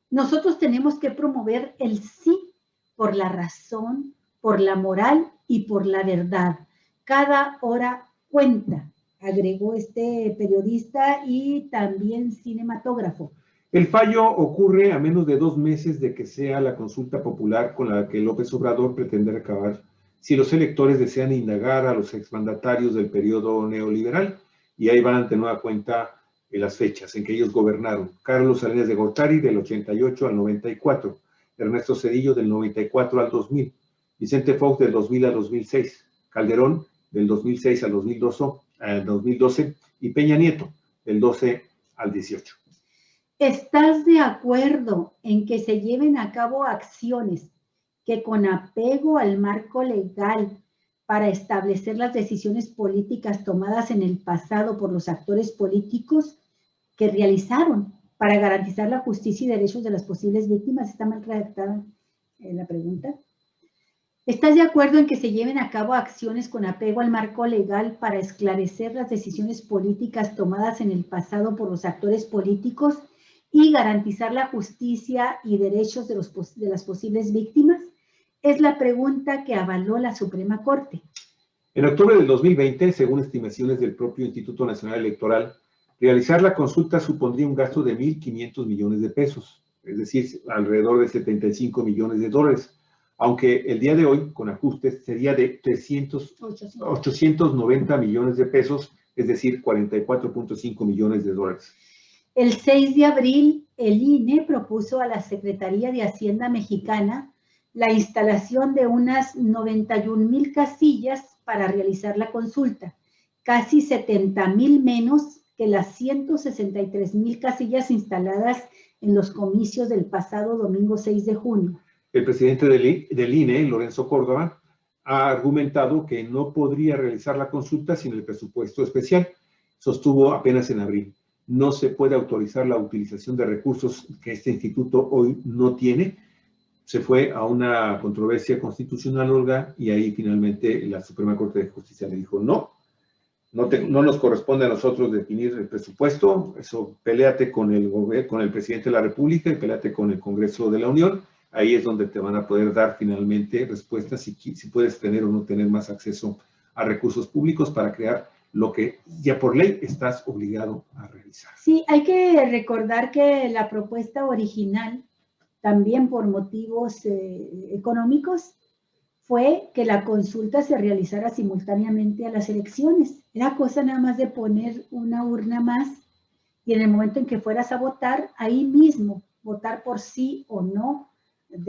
Nosotros tenemos que promover el sí por la razón, por la moral y por la verdad. Cada hora cuenta, agregó este periodista y también cinematógrafo. El fallo ocurre a menos de 2 meses de que sea la consulta popular con la que López Obrador pretende acabar si los electores desean indagar a los exmandatarios del periodo neoliberal. Y ahí van de nueva cuenta las fechas en que ellos gobernaron. Carlos Salinas de Gortari del 88 al 94, Ernesto Zedillo del 94 al 2000, Vicente Fox del 2000 al 2006, Calderón del 2006 al 2012 y Peña Nieto del 12 al 18. ¿Estás de acuerdo en que se lleven a cabo acciones que con apego al marco legal para establecer las decisiones políticas tomadas en el pasado por los actores políticos que realizaron para garantizar la justicia y derechos de las posibles víctimas? Está mal redactada la pregunta. ¿Estás de acuerdo en que se lleven a cabo acciones con apego al marco legal para esclarecer las decisiones políticas tomadas en el pasado por los actores políticos y garantizar la justicia y derechos de las posibles víctimas? Es la pregunta que avaló la Suprema Corte. En octubre del 2020, según estimaciones del propio Instituto Nacional Electoral, realizar la consulta supondría un gasto de 1.500 millones de pesos, es decir, alrededor de 75 millones de dólares, aunque el día de hoy, con ajustes, sería de 890 millones de pesos, es decir, 44.5 millones de dólares. El 6 de abril, el INE propuso a la Secretaría de Hacienda mexicana la instalación de unas 91,000 casillas para realizar la consulta, casi 70,000 menos que las 163,000 casillas instaladas en los comicios del pasado domingo 6 de junio. El presidente del INE, Lorenzo Córdoba, ha argumentado que no podría realizar la consulta sin el presupuesto especial. Sostuvo apenas en abril. No se puede autorizar la utilización de recursos que este instituto hoy no tiene. Se fue a una controversia constitucional, Olga, y ahí finalmente la Suprema Corte de Justicia le dijo no nos corresponde a nosotros definir el presupuesto, eso peléate con el presidente de la República y peléate con el Congreso de la Unión. Ahí es donde te van a poder dar finalmente respuestas si puedes tener o no tener más acceso a recursos públicos para crear lo que ya por ley estás obligado a realizar. Sí, hay que recordar que la propuesta original, también por motivos económicos, fue que la consulta se realizara simultáneamente a las elecciones. Era cosa nada más de poner una urna más y en el momento en que fueras a votar, ahí mismo, votar por sí o no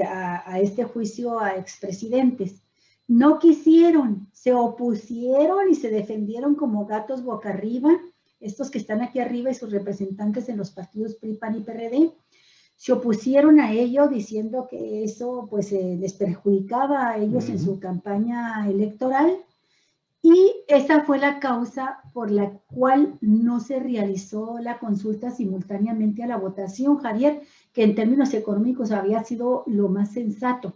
a este juicio a expresidentes. No quisieron, se opusieron y se defendieron como gatos boca arriba, estos que están aquí arriba y sus representantes en los partidos PRI, PAN y PRD, se opusieron a ello diciendo que eso pues les perjudicaba a ellos en su campaña electoral y esa fue la causa por la cual no se realizó la consulta simultáneamente a la votación, Javier, que en términos económicos había sido lo más sensato.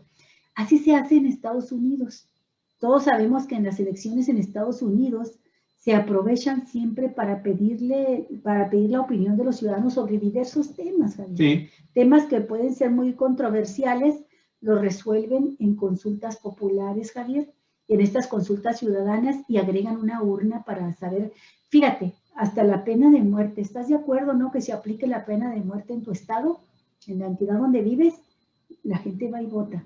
Así se hace en Estados Unidos. Todos sabemos que en las elecciones en Estados Unidos se aprovechan siempre para pedir la opinión de los ciudadanos sobre diversos temas, Javier. Sí. Temas que pueden ser muy controversiales, los resuelven en consultas populares, Javier, en estas consultas ciudadanas y agregan una urna para saber, fíjate, hasta la pena de muerte. ¿Estás de acuerdo, no, que se aplique la pena de muerte en tu estado, en la entidad donde vives? La gente va y vota.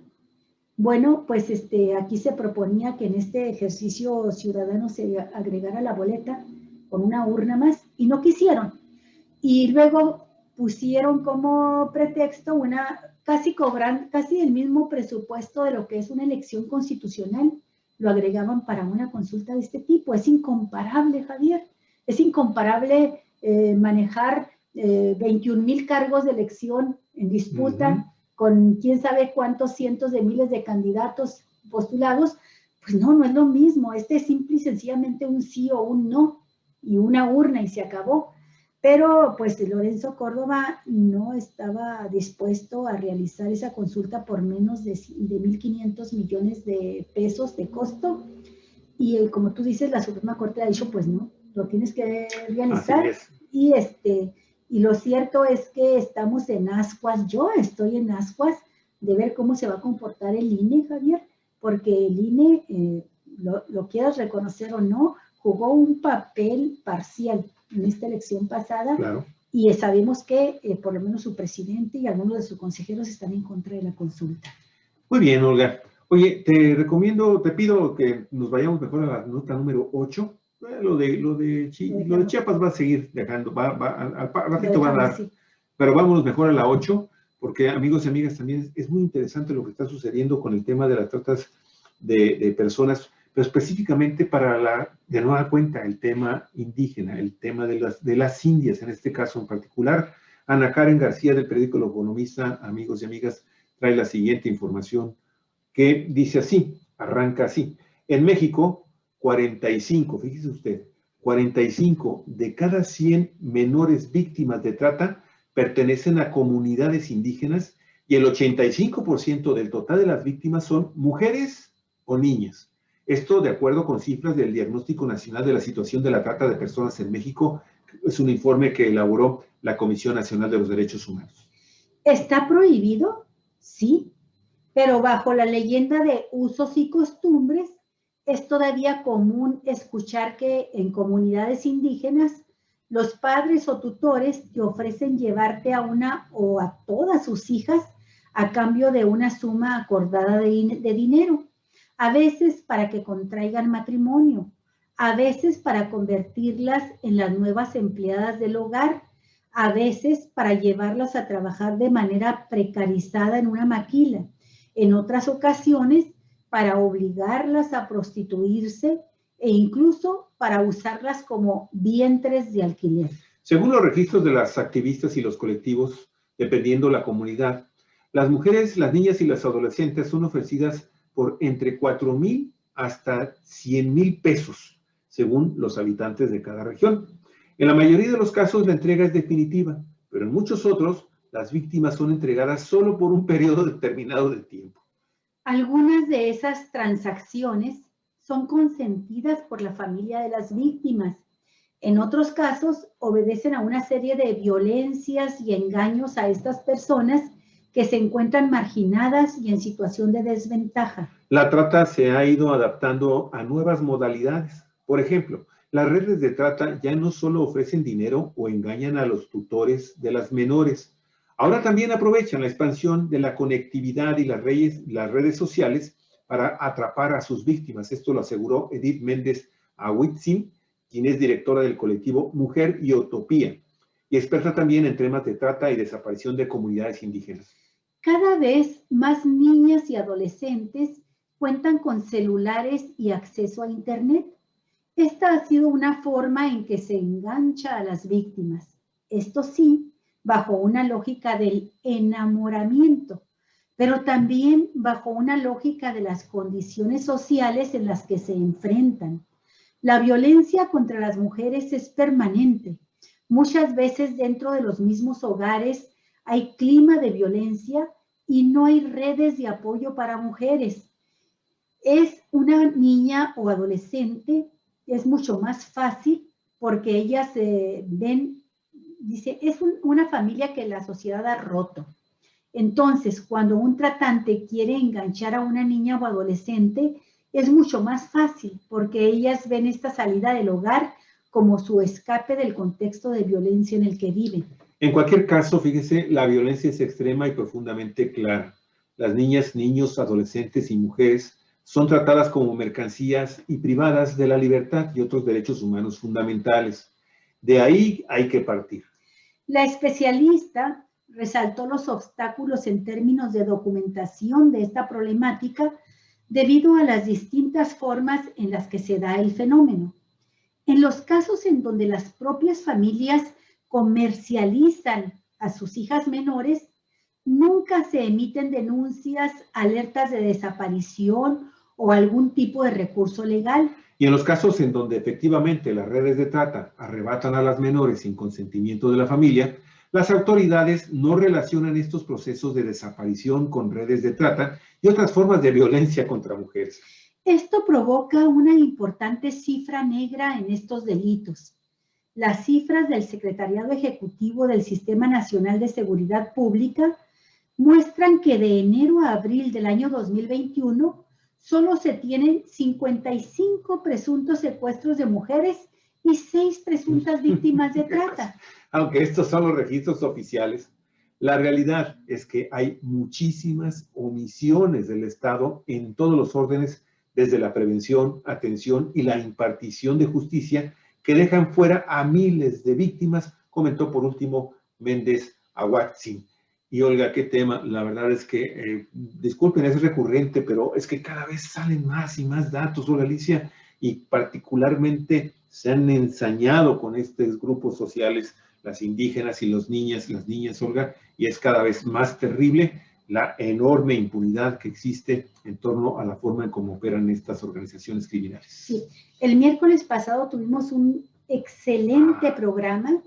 Bueno, pues aquí se proponía que en este ejercicio ciudadano se agregara la boleta con una urna más y no quisieron. Y luego pusieron como pretexto casi el mismo presupuesto de lo que es una elección constitucional, lo agregaban para una consulta de este tipo. Es incomparable, Javier, es incomparable manejar 21,000 cargos de elección en disputa, con quién sabe cuántos cientos de miles de candidatos postulados. Pues no es lo mismo. Es simple y sencillamente un sí o un no y una urna y se acabó. Pero pues Lorenzo Córdoba no estaba dispuesto a realizar esa consulta por menos de 1,500 millones de pesos de costo. Y como tú dices, la Suprema Corte ha dicho, pues no, lo tienes que realizar. Y lo cierto es que estamos en ascuas, yo estoy en ascuas de ver cómo se va a comportar el INE, Javier, porque el INE, lo quieras reconocer o no, jugó un papel parcial en esta elección pasada. Claro. Y sabemos que por lo menos su presidente y algunos de sus consejeros están en contra de la consulta. Muy bien, Olga. Oye, te pido que nos vayamos mejor a la nota número 8. Lo de Chiapas va a seguir dejando, al ratito va a dar, sí. Pero vámonos mejor a la 8, porque amigos y amigas, también es muy interesante lo que está sucediendo con el tema de las tratas de personas, pero específicamente de nueva cuenta, el tema indígena, el tema de las indias, en este caso en particular. Ana Karen García, del periódico El Economista, amigos y amigas, trae la siguiente información que dice así, arranca así. En México, 45, fíjese usted, 45 de cada 100 menores víctimas de trata pertenecen a comunidades indígenas y el 85% del total de las víctimas son mujeres o niñas. Esto de acuerdo con cifras del Diagnóstico Nacional de la Situación de la Trata de Personas en México, es un informe que elaboró la Comisión Nacional de los Derechos Humanos. ¿Está prohibido? Sí, pero bajo la leyenda de usos y costumbres, es todavía común escuchar que en comunidades indígenas los padres o tutores te ofrecen llevarte a una o a todas sus hijas a cambio de una suma acordada de dinero, a veces para que contraigan matrimonio, a veces para convertirlas en las nuevas empleadas del hogar, a veces para llevarlas a trabajar de manera precarizada en una maquila, en otras ocasiones para obligarlas a prostituirse e incluso para usarlas como vientres de alquiler. Según los registros de las activistas y los colectivos, dependiendo la comunidad, las mujeres, las niñas y las adolescentes son ofrecidas por entre 4,000 hasta 100,000 pesos, según los habitantes de cada región. En la mayoría de los casos la entrega es definitiva, pero en muchos otros las víctimas son entregadas solo por un periodo determinado de tiempo. Algunas de esas transacciones son consentidas por la familia de las víctimas. En otros casos, obedecen a una serie de violencias y engaños a estas personas que se encuentran marginadas y en situación de desventaja. La trata se ha ido adaptando a nuevas modalidades. Por ejemplo, las redes de trata ya no solo ofrecen dinero o engañan a los tutores de las menores, ahora también aprovechan la expansión de la conectividad y las redes sociales para atrapar a sus víctimas. Esto lo aseguró Edith Méndez Ahuitzin, quien es directora del colectivo Mujer y Utopía, y experta también en temas de trata y desaparición de comunidades indígenas. Cada vez más niñas y adolescentes cuentan con celulares y acceso a Internet. Esta ha sido una forma en que se engancha a las víctimas. Esto sí, bajo una lógica del enamoramiento, pero también bajo una lógica de las condiciones sociales en las que se enfrentan. La violencia contra las mujeres es permanente. Muchas veces dentro de los mismos hogares hay clima de violencia y no hay redes de apoyo para mujeres. Es una niña o adolescente, es mucho más fácil porque ellas ven, dice, es una familia que la sociedad ha roto. Entonces, cuando un tratante quiere enganchar a una niña o adolescente, es mucho más fácil porque ellas ven esta salida del hogar como su escape del contexto de violencia en el que viven. En cualquier caso, fíjese, la violencia es extrema y profundamente clara. Las niñas, niños, adolescentes y mujeres son tratadas como mercancías y privadas de la libertad y otros derechos humanos fundamentales. De ahí hay que partir. La especialista resaltó los obstáculos en términos de documentación de esta problemática debido a las distintas formas en las que se da el fenómeno. En los casos en donde las propias familias comercializan a sus hijas menores, nunca se emiten denuncias, alertas de desaparición o algún tipo de recurso legal. Y en los casos en donde efectivamente las redes de trata arrebatan a las menores sin consentimiento de la familia, las autoridades no relacionan estos procesos de desaparición con redes de trata y otras formas de violencia contra mujeres. Esto provoca una importante cifra negra en estos delitos. Las cifras del Secretariado Ejecutivo del Sistema Nacional de Seguridad Pública muestran que de enero a abril del año 2021 solo se tienen 55 presuntos secuestros de mujeres y 6 presuntas víctimas de trata. Aunque estos son los registros oficiales, la realidad es que hay muchísimas omisiones del Estado en todos los órdenes, desde la prevención, atención y la impartición de justicia, que dejan fuera a miles de víctimas, comentó por último Méndez Ahuitzin. Y Olga, qué tema, la verdad es que, disculpen, es recurrente, pero es que cada vez salen más y más datos, Olga Alicia, y particularmente se han ensañado con estos grupos sociales, las indígenas y las niñas, Olga, y es cada vez más terrible la enorme impunidad que existe en torno a la forma en cómo operan estas organizaciones criminales. Sí, el miércoles pasado tuvimos un excelente programa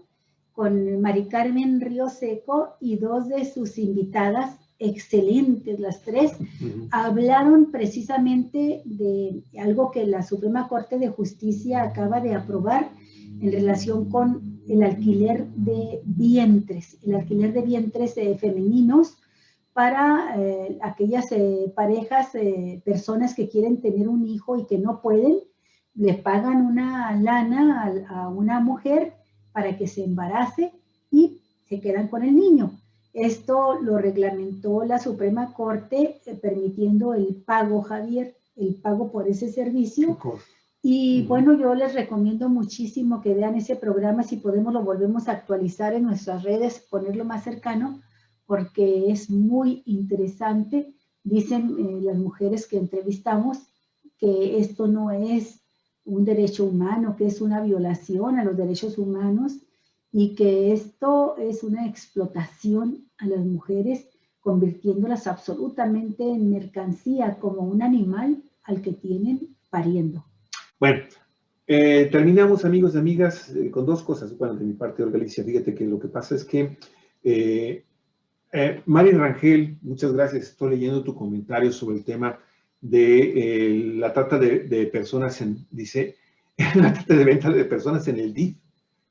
con Mari Carmen Río Seco y 2 de sus invitadas, excelentes las 3, hablaron precisamente de algo que la Suprema Corte de Justicia acaba de aprobar en relación con el alquiler de vientres femeninos para aquellas parejas, personas que quieren tener un hijo y que no pueden, le pagan una lana a una mujer para que se embarace y se quedan con el niño. Esto lo reglamentó la Suprema Corte, permitiendo el pago, Javier, el pago por ese servicio. Y bueno, yo les recomiendo muchísimo que vean ese programa. Si podemos, lo volvemos a actualizar en nuestras redes, ponerlo más cercano, porque es muy interesante. Dicen las mujeres que entrevistamos que esto no es un derecho humano, que es una violación a los derechos humanos y que esto es una explotación a las mujeres, convirtiéndolas absolutamente en mercancía, como un animal al que tienen pariendo. Bueno, terminamos, amigos y amigas, con dos cosas. Bueno, de mi parte, Olga Alicia, fíjate que lo que pasa es que Mari Rangel, muchas gracias. Estoy leyendo tu comentario sobre el tema de la trata de personas dice, la trata de venta de personas en el DIF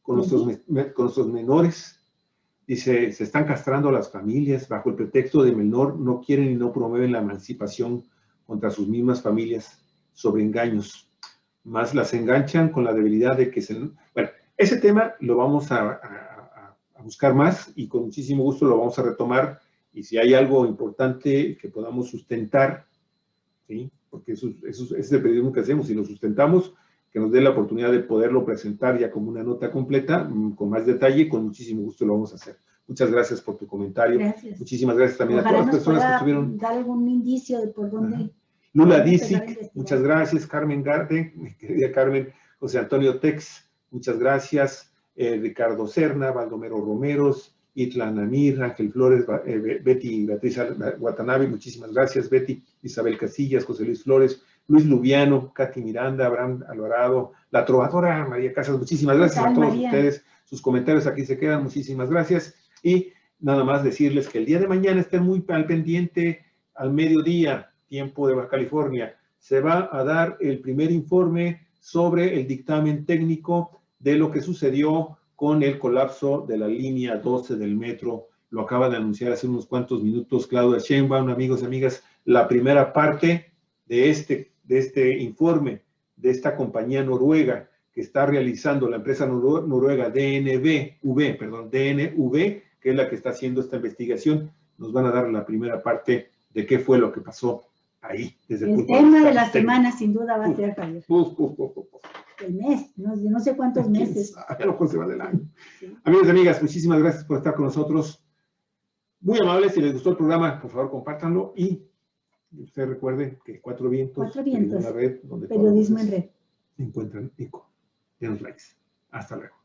con nuestros menores. Dice, se están castrando a las familias bajo el pretexto de menor, no quieren y no promueven la emancipación contra sus mismas familias sobre engaños. Más las enganchan con la debilidad de que se... Bueno, ese tema lo vamos a buscar más y con muchísimo gusto lo vamos a retomar. Y si hay algo importante que podamos sustentar, ¿sí? Porque eso es el periodismo que hacemos, si lo sustentamos, que nos dé la oportunidad de poderlo presentar ya como una nota completa, con más detalle, con muchísimo gusto lo vamos a hacer. Muchas gracias por tu comentario. Gracias. Muchísimas gracias también Ojalá a todas las personas que estuvieron. Dar algún indicio de por dónde. Lula Disic, muchas gracias. Carmen Garde, mi querida Carmen. José Antonio Tex, muchas gracias. Ricardo Serna, Baldomero Romeros, Itla Namir, Ángel Flores, Betty Beatriz Watanabe, muchísimas gracias. Betty, Isabel Casillas, José Luis Flores, Luis Lubiano, Katy Miranda, Abraham Alvarado, la trovadora María Casas, muchísimas gracias a todos ustedes. Sus comentarios aquí se quedan, muchísimas gracias. Y nada más decirles que el día de mañana estén muy al pendiente, al mediodía, tiempo de Baja California, se va a dar el primer informe sobre el dictamen técnico de lo que sucedió con el colapso de la línea 12 del metro. Lo acaba de anunciar hace unos cuantos minutos Claudia Sheinbaum, amigos y amigas, la primera parte de este informe de esta compañía noruega que está realizando la empresa noruega DNV, que es la que está haciendo esta investigación. Nos van a dar la primera parte de qué fue lo que pasó ahí. Desde el tema de la semana, sin duda, va a ser, Javier. El mes, no sé cuántos meses. A lo mejor se va del año. Sí. Amigos y amigas, muchísimas gracias por estar con nosotros. Muy amables, si les gustó el programa, por favor, compártanlo. Y usted recuerde que Cuatro Vientos, una red donde periodismo en red. Encuentran eco. Denos likes. Hasta luego.